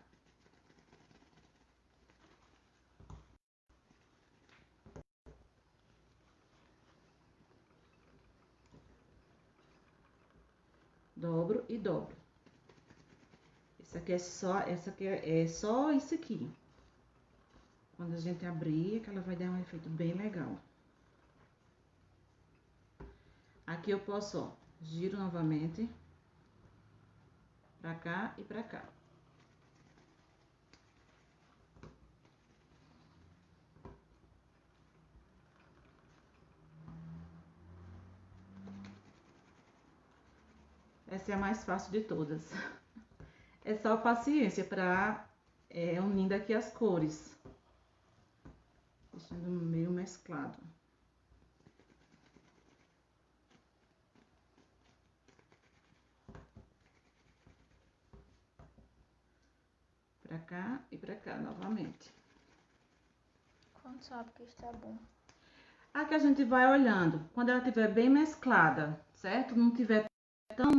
Dobro e dobro. Essa aqui é só isso aqui. Quando a gente abrir, que ela vai dar um efeito bem legal. Aqui eu posso, ó, giro novamente. Pra cá e pra cá. Essa é a mais fácil de todas. É só paciência pra unindo aqui as cores. Deixando meio mesclado. Pra cá e pra cá novamente. Quando sabe que está bom? Aqui a gente vai olhando. Quando ela estiver bem mesclada, certo? Não tiver tão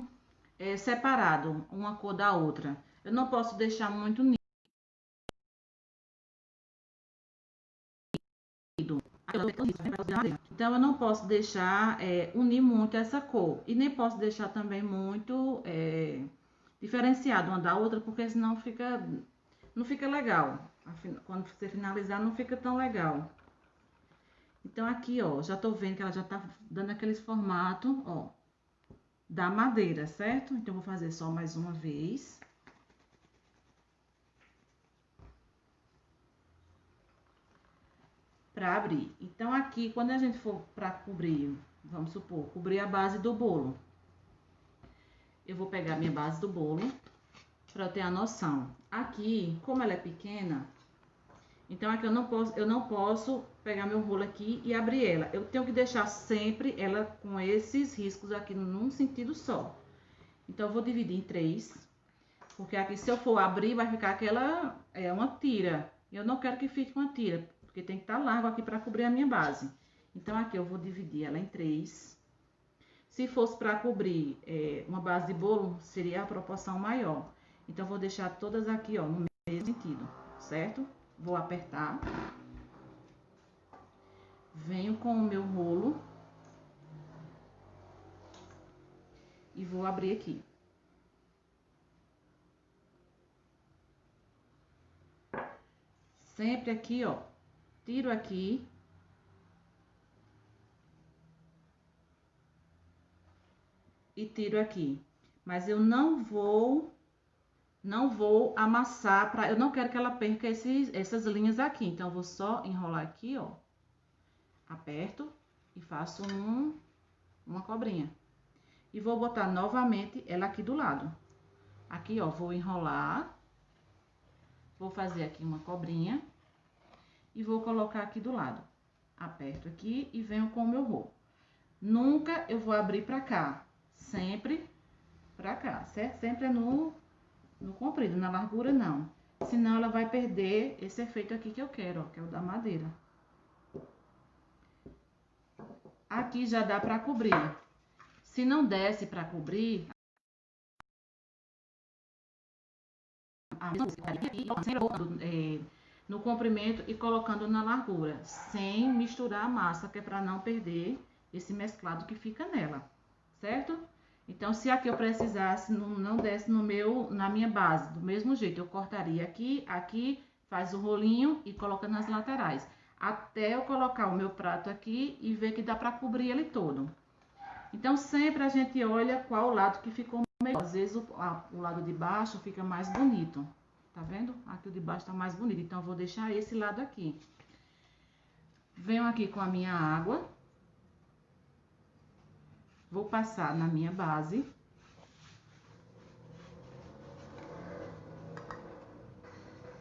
separado uma cor da outra. Eu não posso deixar muito nítido. Então, eu não posso deixar unir muito essa cor. E nem posso deixar também muito diferenciado uma da outra, porque senão não fica legal. Quando você finalizar, não fica tão legal. Então, aqui, ó, já tô vendo que ela já tá dando aqueles formato, ó, da madeira, certo? Então, vou fazer só mais uma vez. Pra abrir. Então, aqui, quando a gente for pra cobrir, vamos supor, cobrir a base do bolo. Eu vou pegar minha base do bolo, pra eu ter a noção. Aqui, como ela é pequena, então aqui eu não posso pegar meu rolo aqui e abrir ela. Eu tenho que deixar sempre ela com esses riscos aqui num sentido só. Então, eu vou dividir em 3, porque aqui se eu for abrir vai ficar aquela, uma tira. Eu não quero que fique uma tira, porque tem que estar largo aqui para cobrir a minha base. Então, aqui eu vou dividir ela em 3. Se fosse para cobrir uma base de bolo, seria a proporção maior. Então, eu vou deixar todas aqui, ó, no mesmo sentido, certo? Vou apertar. Venho com o meu rolo. E vou abrir aqui. Sempre aqui, ó, tiro aqui. E tiro aqui. Mas eu não vou amassar, eu não quero que ela perca essas linhas aqui. Então, eu vou só enrolar aqui, ó. Aperto e faço uma cobrinha. E vou botar novamente ela aqui do lado. Aqui, ó, vou enrolar. Vou fazer aqui uma cobrinha. E vou colocar aqui do lado. Aperto aqui e venho com o meu rolo. Nunca eu vou abrir pra cá. Sempre pra cá, certo? Sempre é no comprido, na largura não. Senão ela vai perder esse efeito aqui que eu quero, ó, que é o da madeira. Aqui já dá pra cobrir. Se não desse pra cobrir, no comprimento e colocando na largura, sem misturar a massa, que é para não perder esse mesclado que fica nela, certo? Então, se aqui eu precisasse, não desse na minha base, do mesmo jeito, eu cortaria aqui, faz o rolinho e coloca nas laterais, até eu colocar o meu prato aqui e ver que dá para cobrir ele todo. Então, sempre a gente olha qual lado que ficou melhor. Às vezes, o lado de baixo fica mais bonito. Tá vendo? Aqui o de baixo tá mais bonito. Então, eu vou deixar esse lado aqui. Venho aqui com a minha água. Vou passar na minha base.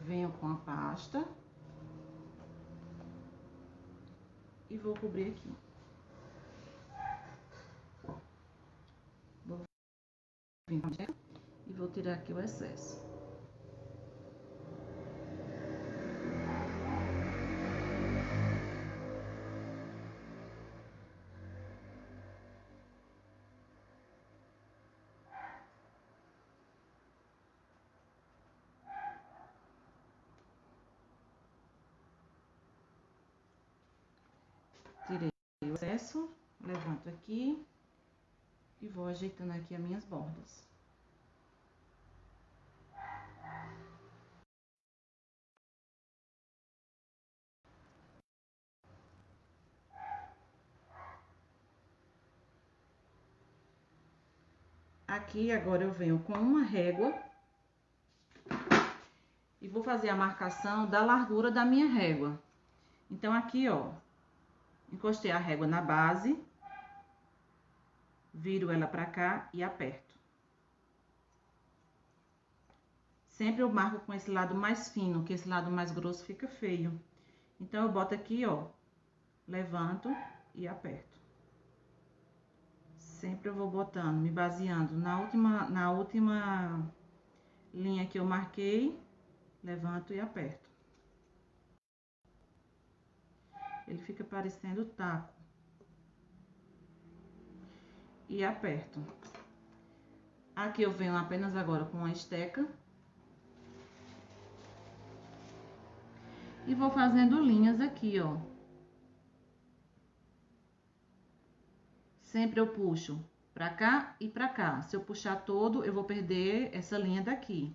Venho com a pasta. E vou cobrir aqui. Vou vir e vou tirar aqui o excesso. Tirei o excesso, levanto aqui e vou ajeitando aqui as minhas bordas. Aqui agora eu venho com uma régua e vou fazer a marcação da largura da minha régua. Então aqui, ó, encostei a régua na base, viro ela pra cá e aperto. Sempre eu marco com esse lado mais fino, que esse lado mais grosso fica feio. Então, eu boto aqui, ó, levanto e aperto. Sempre eu vou botando, me baseando na última linha que eu marquei, levanto e aperto. Ele fica parecendo taco. E aperto. Aqui eu venho apenas agora com uma esteca. E vou fazendo linhas aqui, ó. Sempre eu puxo pra cá e pra cá. Se eu puxar todo, eu vou perder essa linha daqui.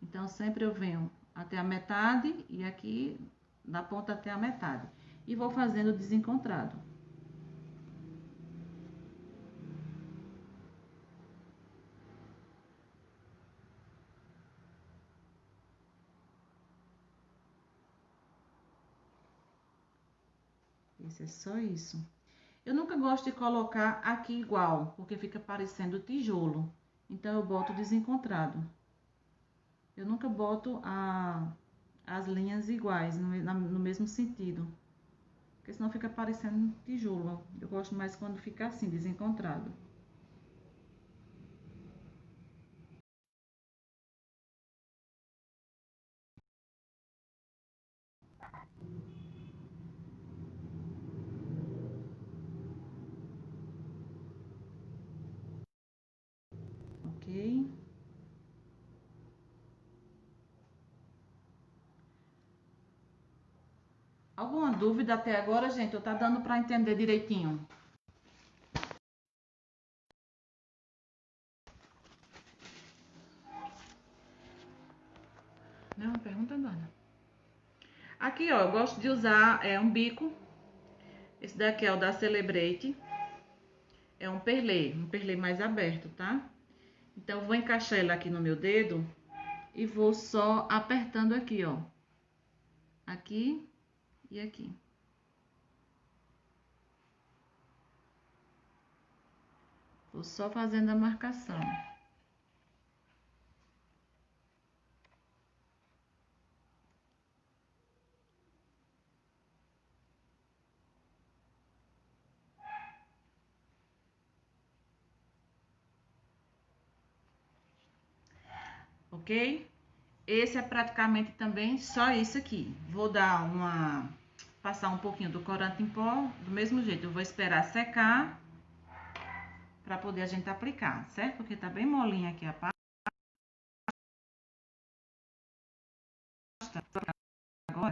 Então, sempre eu venho até a metade e aqui da ponta até a metade. E vou fazendo desencontrado. Esse é só isso. Eu nunca gosto de colocar aqui igual, porque fica parecendo tijolo. Então, eu boto desencontrado. Eu nunca boto as linhas iguais, no mesmo sentido. Porque senão fica parecendo tijolo. Eu gosto mais quando fica assim, desencontrado. Ok? Alguma dúvida até agora, gente? Ou tá dando para entender direitinho? Não, pergunta nada. Aqui, ó, eu gosto de usar um bico. Esse daqui é o da Celebrate. É um perlê mais aberto, tá? Então, eu vou encaixar ele aqui no meu dedo e vou só apertando aqui, ó. Aqui e aqui. Vou só fazendo a marcação. Ok? Esse é praticamente também só isso aqui. Vou dar passar um pouquinho do corante em pó, do mesmo jeito. Eu vou esperar secar para poder a gente aplicar, certo? Porque tá bem molinha aqui a pasta. Agora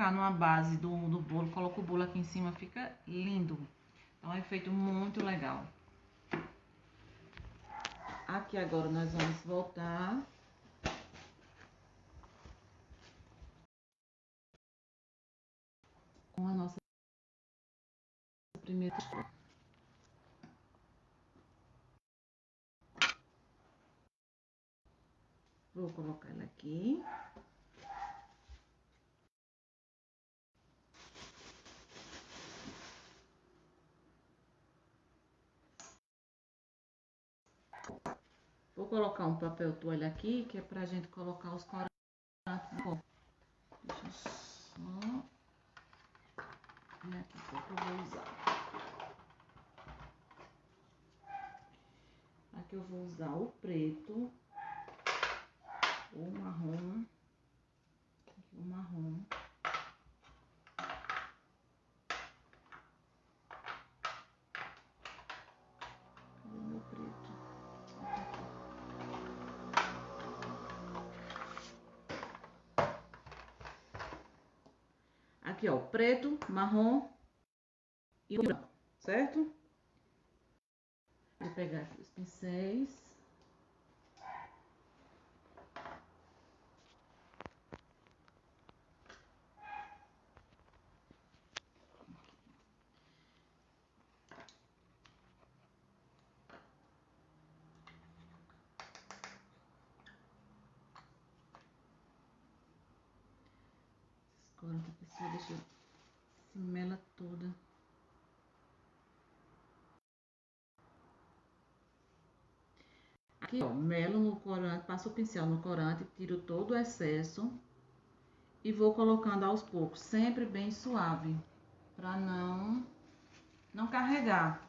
colocar numa base do bolo, coloco o bolo aqui em cima, fica lindo. Então é um efeito muito legal. Aqui agora nós vamos voltar. Com a nossa primeira textura. Vou colocar ela aqui. Vou colocar um papel toalha aqui, que é pra gente colocar os corantes. Deixa eu só ver aqui qual que eu vou usar. Aqui eu vou usar o preto, o marrom, aqui o marrom. Cadê meu preto? Aqui, ó, preto, marrom e o branco, certo? Vou pegar aqui os pincéis. Agora a pessoa deixa se mela toda. Aqui, ó, melo no corante, passo o pincel no corante, tiro todo o excesso e vou colocando aos poucos, sempre bem suave, para não carregar.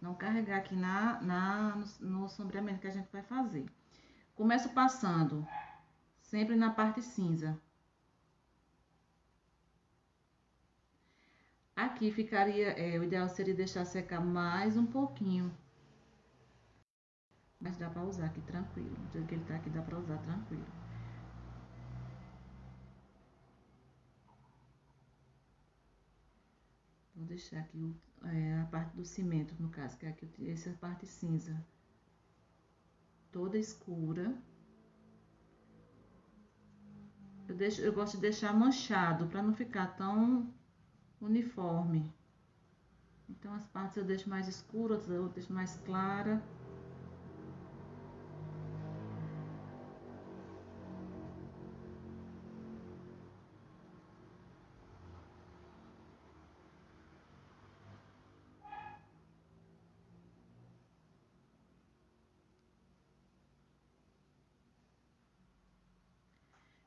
Não carregar aqui no sombreamento que a gente vai fazer. Começo passando sempre na parte cinza. Aqui ficaria, o ideal seria deixar secar mais um pouquinho. Mas dá pra usar aqui tranquilo. Do jeito que ele tá aqui, dá pra usar tranquilo. Vou deixar aqui a parte do cimento, no caso, que é aqui, essa parte cinza. Toda escura. Eu gosto de deixar manchado, pra não ficar tão uniforme. Então, as partes eu deixo mais escuras, eu deixo mais clara.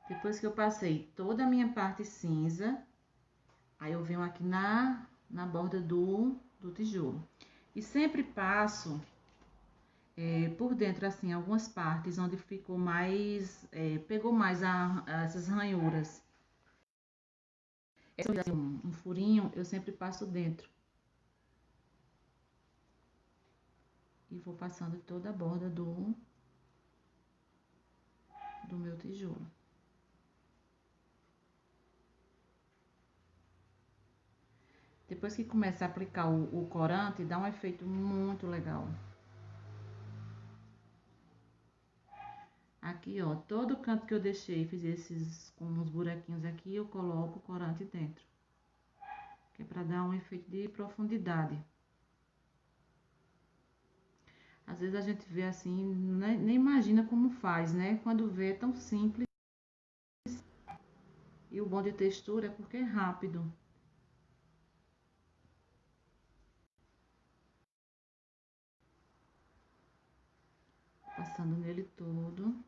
Depois que eu passei toda a minha parte cinza, aí eu venho aqui na borda do tijolo. E sempre passo por dentro, assim, algumas partes onde ficou mais, pegou mais essas ranhuras. Um furinho, eu sempre passo dentro. E vou passando toda a borda do meu tijolo. Depois que começa a aplicar o corante, dá um efeito muito legal. Aqui, ó, todo canto que eu deixei, fiz esses com uns buraquinhos aqui, eu coloco o corante dentro. Que é pra dar um efeito de profundidade. Às vezes a gente vê assim, nem imagina como faz, né? Quando vê é tão simples. E o bom de textura é porque é rápido. Passando nele todo.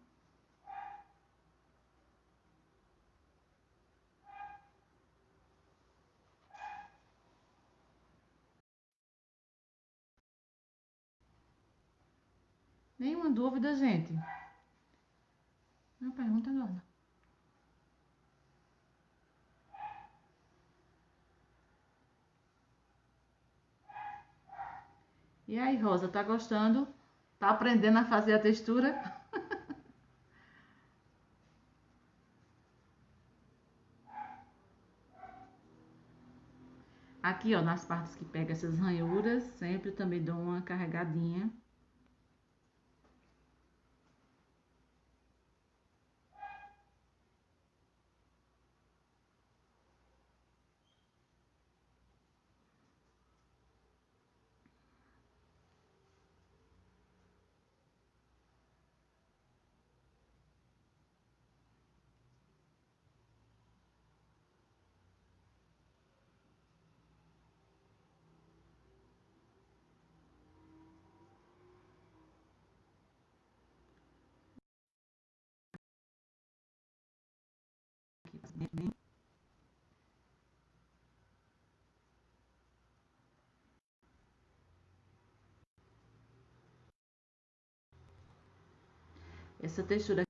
Nenhuma dúvida, gente? Não pergunta nada. E aí, Rosa, tá gostando? Tá aprendendo a fazer a textura? Aqui, ó, nas partes que pega essas ranhuras, sempre também dou uma carregadinha. Essa textura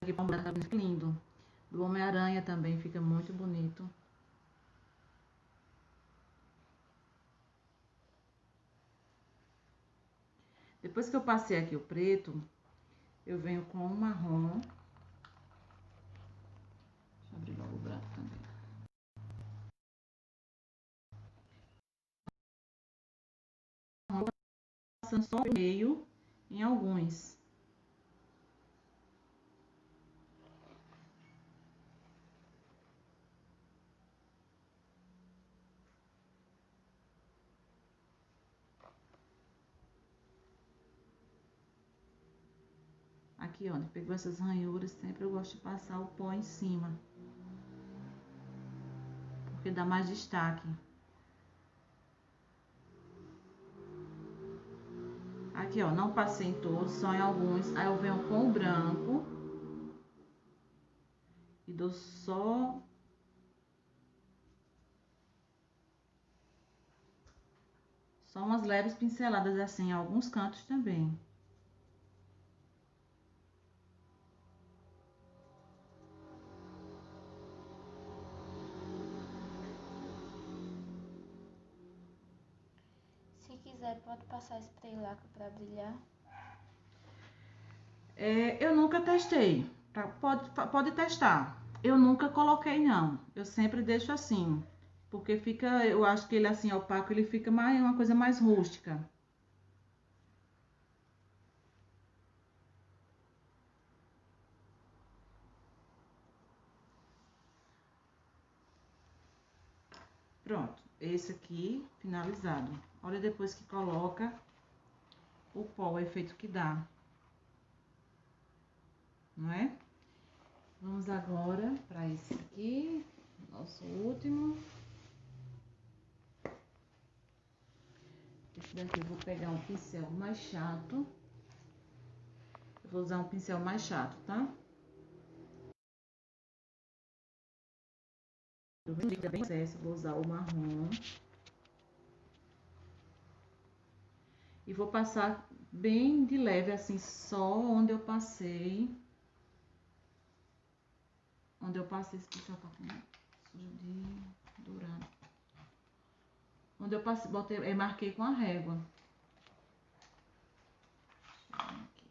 aqui fica lindo. Do Homem-Aranha também fica muito bonito. Depois que eu passei aqui o preto, eu venho com o marrom. Deixa eu abrir logo o branco também. Passando só o meio em alguns. Aqui, ó, pegou essas ranhuras, sempre eu gosto de passar o pó em cima. Porque dá mais destaque. Aqui, ó, não passei em todos, só em alguns. Aí eu venho com o branco. E dou só umas leves pinceladas assim em alguns cantos também. Se quiser, pode passar spray lacre para brilhar. Eu nunca testei. Pode testar. Eu nunca coloquei, não. Eu sempre deixo assim. Porque fica, eu acho que ele assim, opaco, ele fica mais, uma coisa mais rústica. Pronto, esse aqui finalizado. Olha depois que coloca o pó, o efeito que dá. Não é? Vamos agora para esse aqui, nosso último. Esse daqui eu vou pegar um pincel mais chato. Eu vou usar um pincel mais chato, tá? Eu vou usar o marrom. E vou passar bem de leve, assim, só onde eu passei. Onde eu passei, esse pincel tá com sujo de dourado. Onde eu passei, botei, marquei com a régua. Aqui.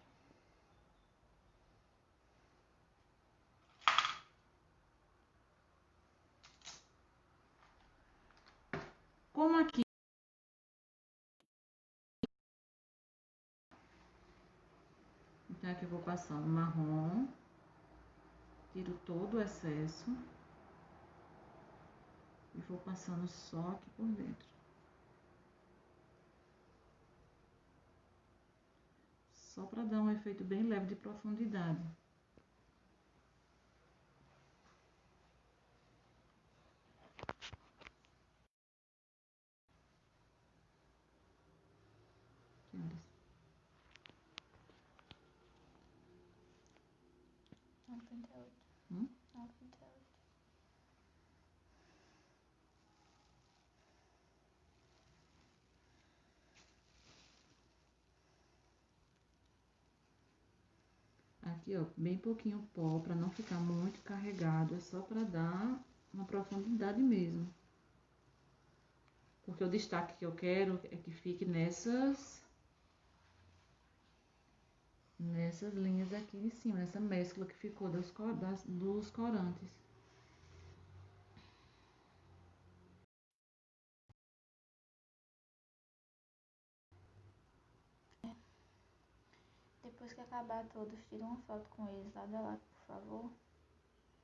Como aqui então aqui eu vou passando marrom, tiro todo o excesso e vou passando só aqui por dentro. Só para dar um efeito bem leve de profundidade. Aqui, olha. 9,38. 9,38. Aqui, ó, bem pouquinho pó, para não ficar muito carregado, é só para dar uma profundidade mesmo. Porque o destaque que eu quero é que fique nessas linhas aqui de cima, nessa mescla que ficou dos corantes. Depois que acabar todos, tira uma foto com eles lado a lado, por favor.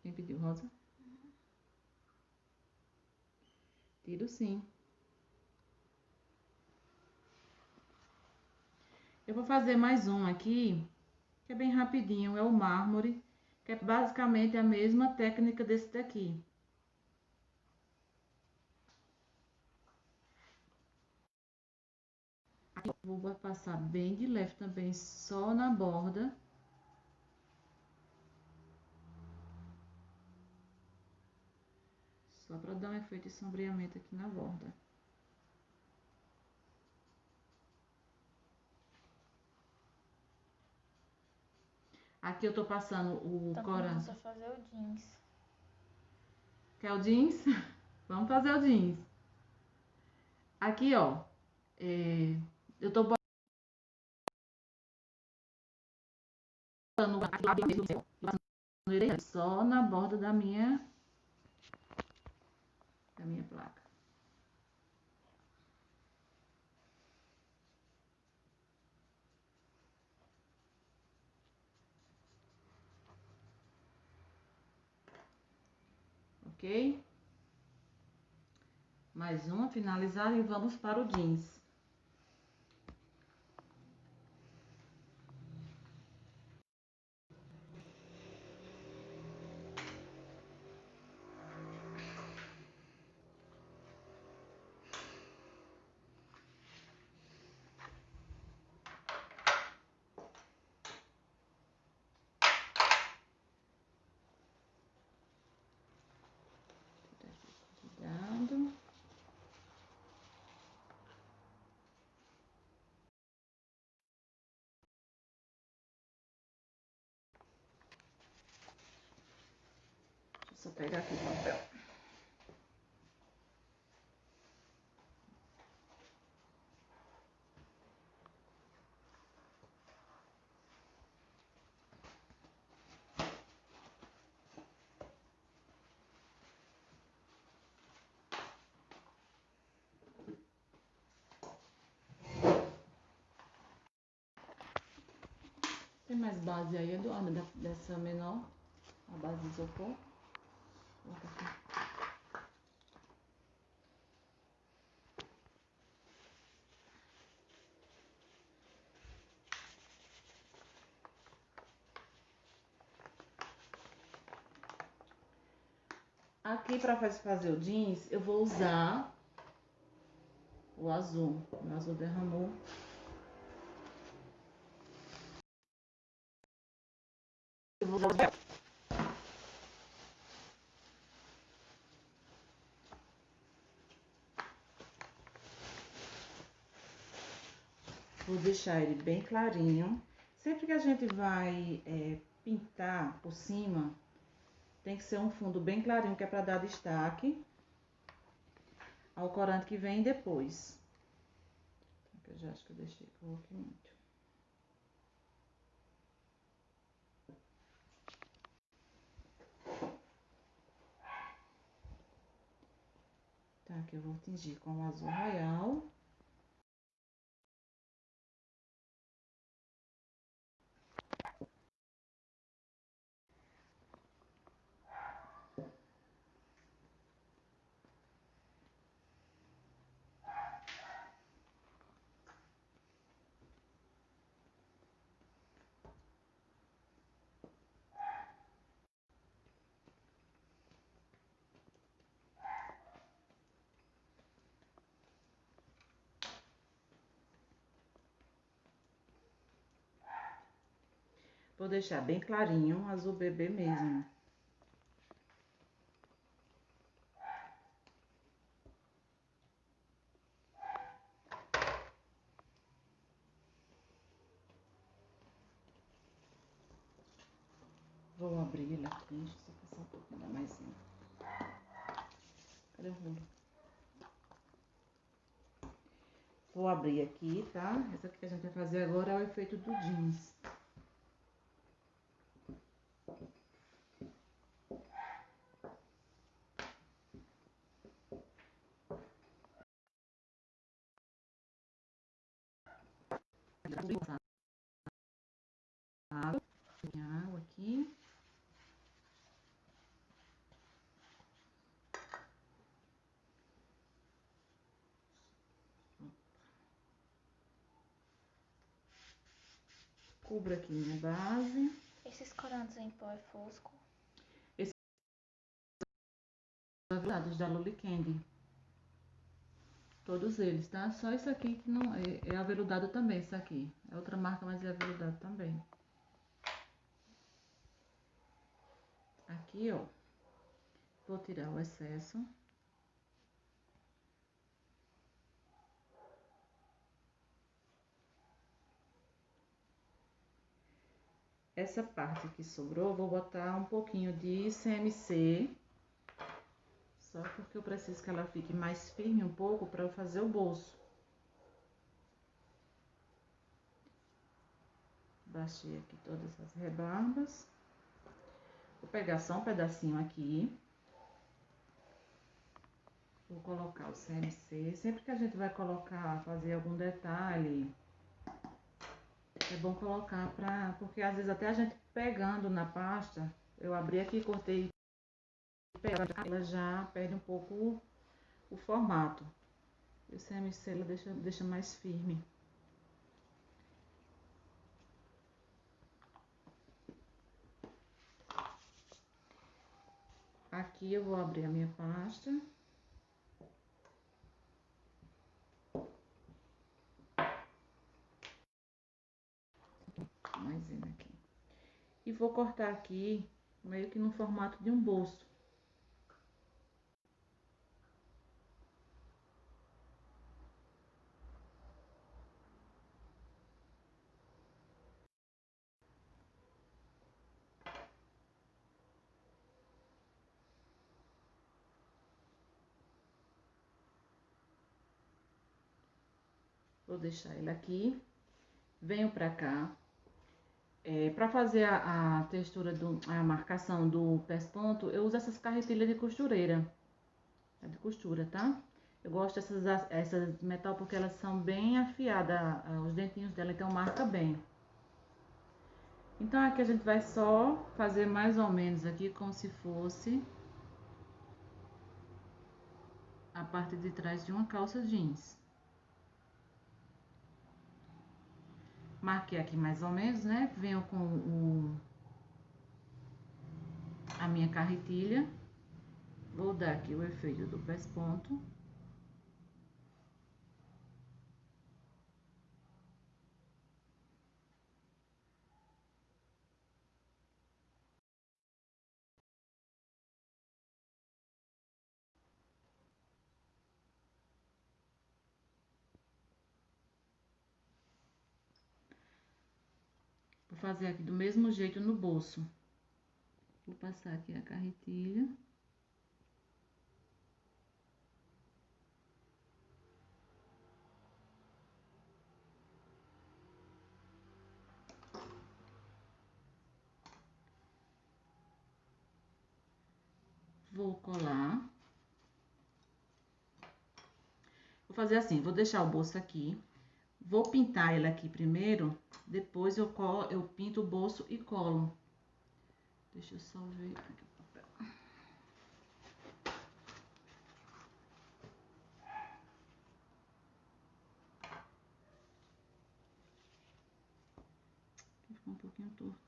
Quem pediu, Rosa? Tiro sim. Eu vou fazer mais um aqui, que é bem rapidinho, é o mármore, que é basicamente a mesma técnica desse daqui. Aqui eu vou passar bem de leve também, só na borda. Só para dar um efeito de sombreamento aqui na borda. Aqui eu tô passando o corante. Vamos fazer o jeans. Quer o jeans? Vamos fazer o jeans. Aqui, ó. Eu tô botando só na borda da minha placa. Ok? Mais uma finalizada e vamos para o jeans. Cuidado. Deixa eu só pegar aqui o papel. Tem mais base aí, Eduardo, dessa menor? A base de isopor? Aqui para fazer o jeans, eu vou usar o azul. O azul derramou. Eu vou usar Vou deixar ele bem clarinho. Sempre que a gente vai pintar por cima, tem que ser um fundo bem clarinho, que é para dar destaque ao corante que vem depois. Eu já acho que eu coloquei muito. Tá, aqui eu vou tingir com o azul royal. Vou deixar bem clarinho, um azul bebê mesmo. Vou abrir ele aqui, deixa eu só passar um pouquinho da maisinha. Cadê o rolo? Vou abrir aqui, tá? Essa aqui que a gente vai fazer agora é o efeito do jeans. água aqui. Cubro aqui minha base. Esses corantes em pó é fosco? Esses são avelados da Loli Candy. Todos eles, tá? Só isso aqui que não é aveludado também, isso aqui. É outra marca, mas é aveludado também. Aqui, ó. Vou tirar o excesso. Essa parte que sobrou, vou botar um pouquinho de CMC. Só porque eu preciso que ela fique mais firme um pouco para eu fazer o bolso. Baixei aqui todas as rebarbas. Vou pegar só um pedacinho aqui. Vou colocar o CMC. Sempre que a gente vai colocar, fazer algum detalhe, é bom colocar porque às vezes até a gente pegando na pasta, eu abri aqui, cortei, ela já perde um pouco o formato. E o CMC ela deixa mais firme. Aqui eu vou abrir a minha pasta. Maisena aqui. E vou cortar aqui, meio que no formato de um bolso. Vou deixar ele aqui. Venho pra cá. Para fazer a textura, a marcação do pesponto, eu uso essas carretilhas de costureira. É de costura, tá? Eu gosto essas de metal porque elas são bem afiadas, os dentinhos dela, então marca bem. Então aqui a gente vai só fazer mais ou menos aqui como se fosse a parte de trás de uma calça jeans. Marquei aqui mais ou menos, né? Venho com a minha carretilha. Vou dar aqui o efeito do pesponto. Vou fazer aqui do mesmo jeito no bolso. Vou passar aqui a carretilha. Vou colar. Vou fazer assim, vou deixar o bolso aqui. Vou pintar ele aqui primeiro, depois eu pinto o bolso e colo. Deixa eu só ver aqui o papel. Aqui ficou um pouquinho torto.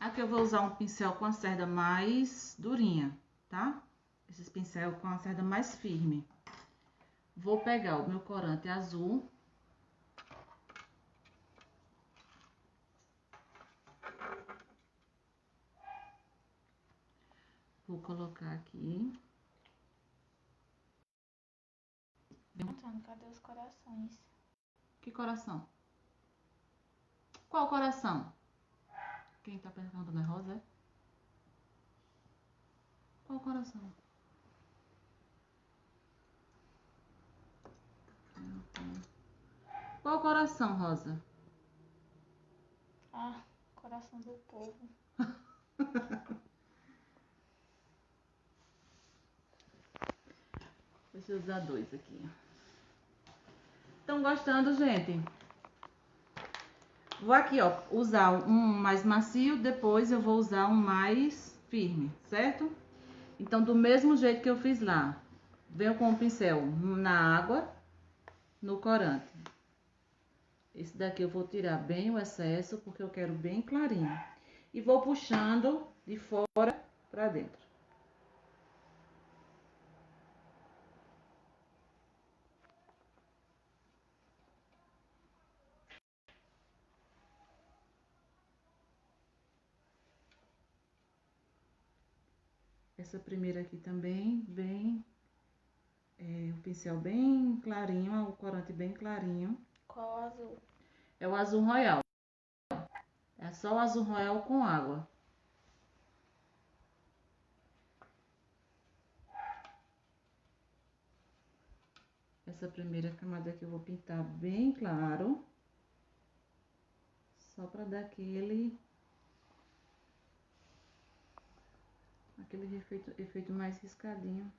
Aqui eu vou usar um pincel com a cerda mais durinha, tá? Esses pincel com a cerda mais firme. Vou pegar o meu corante azul. Vou colocar aqui. Antônio, cadê os corações? Que coração? Qual coração? Quem tá perguntando é Rosa, é? Qual coração? Qual o coração, Rosa? Ah, coração do povo. Deixa eu usar 2 aqui. Estão gostando, gente? Vou aqui, ó, usar um mais macio, depois eu vou usar um mais firme, certo? Então, do mesmo jeito que eu fiz lá, venho com o pincel na água, no corante. Esse daqui eu vou tirar bem o excesso, porque eu quero bem clarinho. E vou puxando de fora pra dentro. Essa primeira aqui também, bem... o pincel bem clarinho, o corante bem clarinho. Qual azul? É o azul royal. É só o azul royal com água. Essa primeira camada aqui eu vou pintar bem claro. Só pra dar aquele efeito mais riscadinho.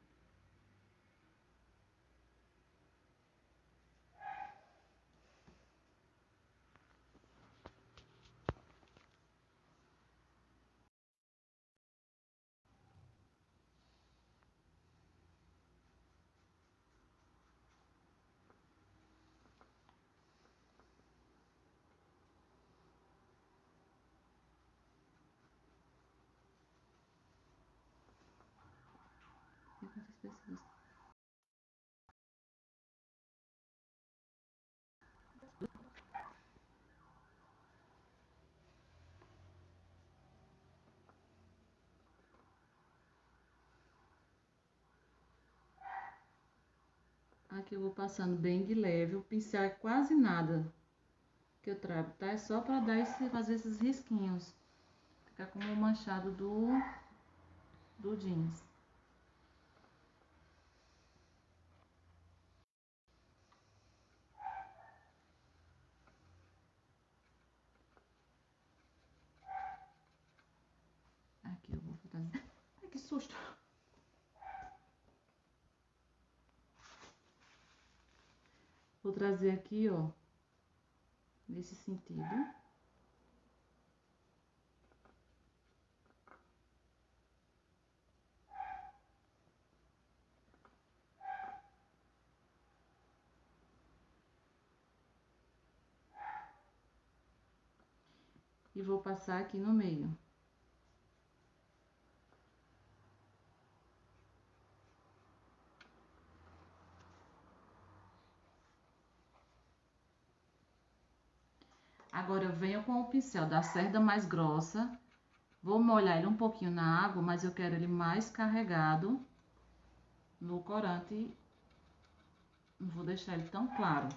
Aqui eu vou passando bem de leve. O pincel é quase nada que eu trago, tá? É só pra dar fazer esses risquinhos. Ficar como o manchado do jeans. Aqui eu vou fazer... Ai, que susto! Vou trazer aqui, ó, nesse sentido. E vou passar aqui no meio. Agora eu venho com o pincel da cerda mais grossa. Vou molhar ele um pouquinho na água, mas eu quero ele mais carregado no corante. Não vou deixar ele tão claro.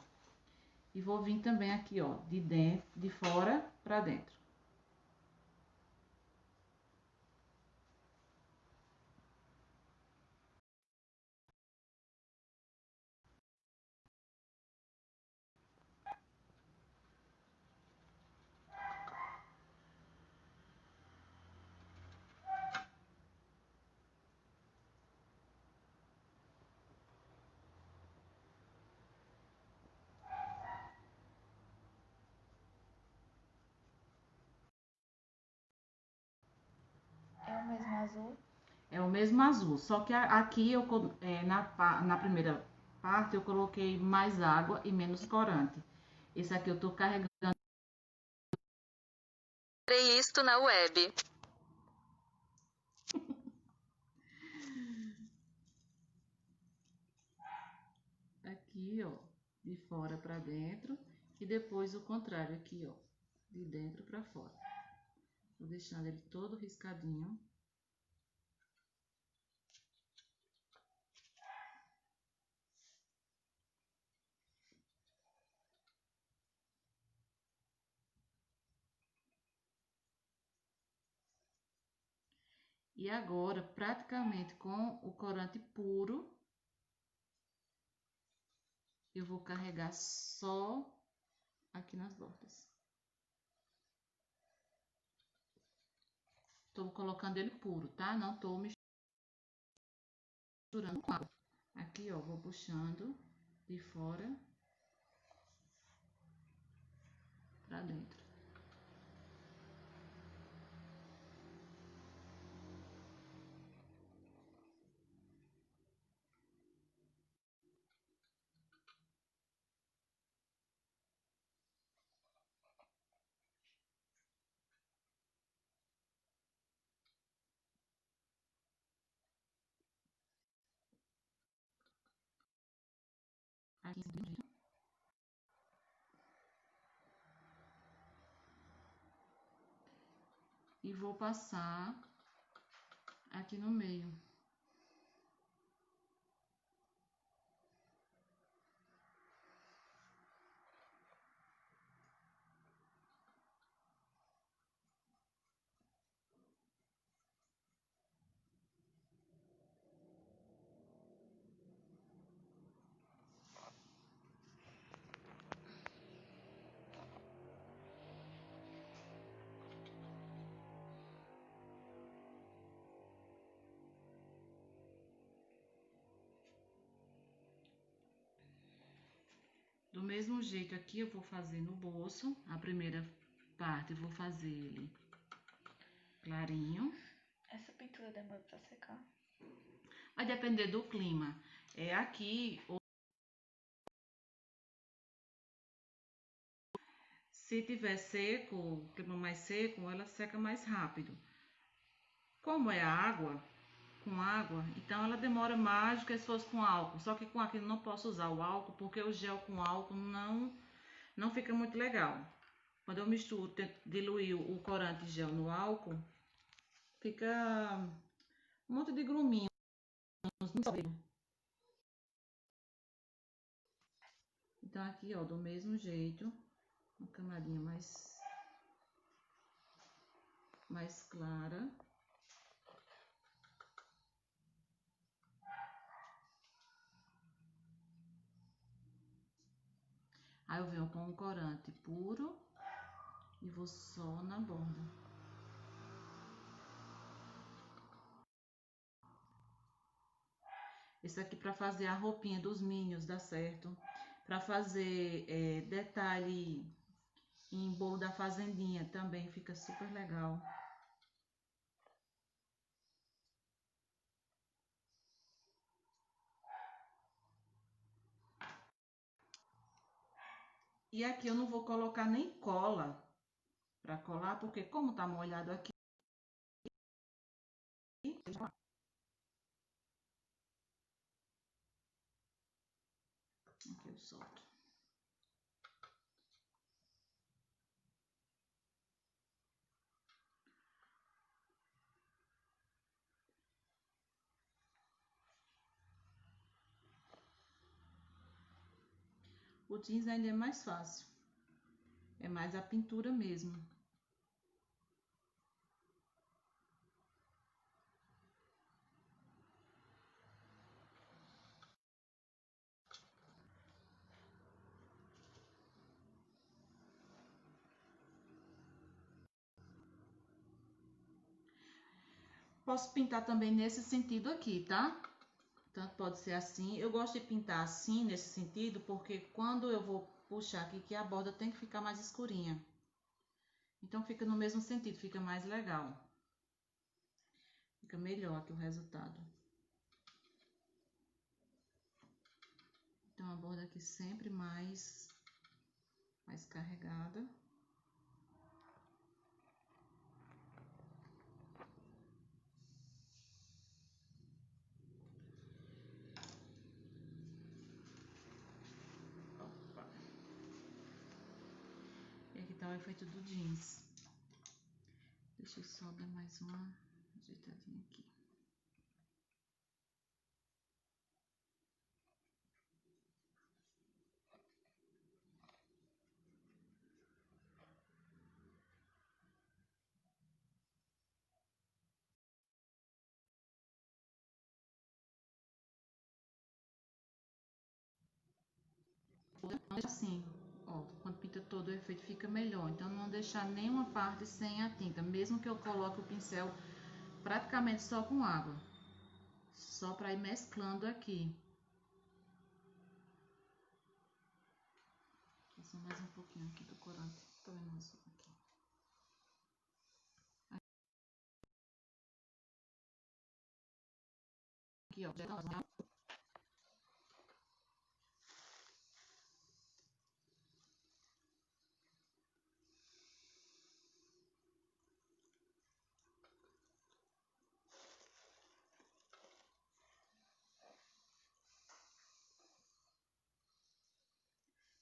E vou vir também aqui, ó, de dentro, de fora pra dentro. É o mesmo azul? É o mesmo azul, só que aqui eu, na primeira parte eu coloquei mais água e menos corante. Esse aqui eu tô carregando. Isto na web. Aqui, ó, de fora pra dentro e depois o contrário aqui, ó, de dentro pra fora. Vou deixando ele todo riscadinho. E agora, praticamente com o corante puro, eu vou carregar só aqui nas bordas. Tô colocando ele puro, tá? Não tô misturando com água. Aqui, ó, vou puxando de fora pra dentro. Aqui em cima. E vou passar aqui no meio. Do mesmo jeito aqui eu vou fazer no bolso, a primeira parte eu vou fazer ele clarinho. Essa pintura demora pra secar? Vai depender do clima. Aqui, se tiver seco, o clima mais seco, ela seca mais rápido. Como é água, com água, então ela demora mais do que se fosse com álcool. Só que com aqui eu não posso usar o álcool, porque o gel com álcool não fica muito legal. Quando eu misturo, tento diluir o corante gel no álcool, fica um monte de gruminhos. Então aqui, ó, do mesmo jeito, uma camadinha mais clara. Aí eu venho com o corante puro e vou só na borda. Esse aqui para fazer a roupinha dos Minions dá certo. Para fazer detalhe em bolo da fazendinha também fica super legal. E aqui eu não vou colocar nem cola para colar, porque como tá molhado aqui, aqui eu solto. O jeans ainda é mais fácil. É mais a pintura mesmo. Posso pintar também nesse sentido aqui, tá? Tanto pode ser assim. Eu gosto de pintar assim, nesse sentido, porque quando eu vou puxar aqui, que a borda tem que ficar mais escurinha. Então fica no mesmo sentido, fica mais legal. Fica melhor aqui o resultado. Então a borda aqui sempre mais carregada. Opa. E aqui tá o efeito do jeans. Deixa eu só dar mais uma ajeitadinha aqui. Assim, corta. Quando pinta todo o efeito fica melhor. Então não deixar nenhuma parte sem a tinta, mesmo que eu coloque o pincel praticamente só com água. Só para ir mesclando aqui. Só mais um pouquinho aqui do corante. Tô vendo isso aqui. Aqui, ó.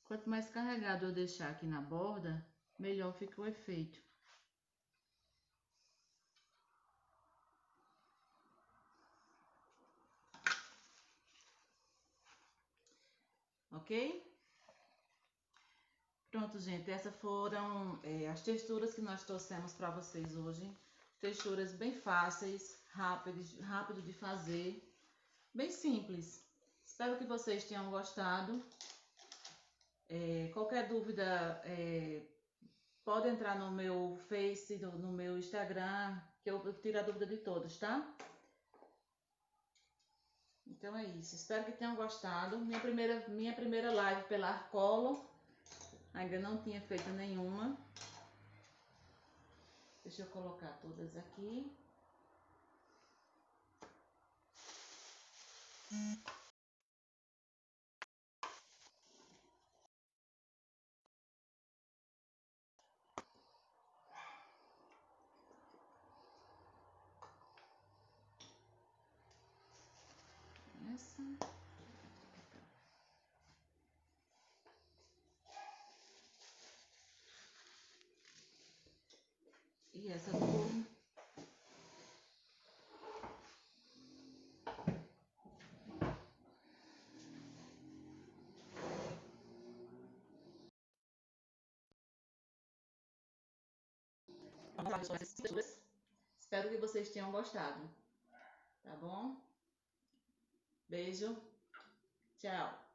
Quanto mais carregado eu deixar aqui na borda, melhor fica o efeito. Ok? Pronto, gente. Essas foram as texturas que nós trouxemos para vocês hoje. Texturas bem fáceis, rápido de fazer, bem simples. Espero que vocês tenham gostado. Qualquer dúvida, pode entrar no meu Face, no meu Instagram, que eu tiro a dúvida de todos, tá? Então é isso. Espero que tenham gostado. Minha primeira live pela Arcolor. Ainda não tinha feito nenhuma. Deixa eu colocar todas aqui. Essa. E essa do... Espero que vocês tenham gostado. Tá bom? Beijo. Tchau.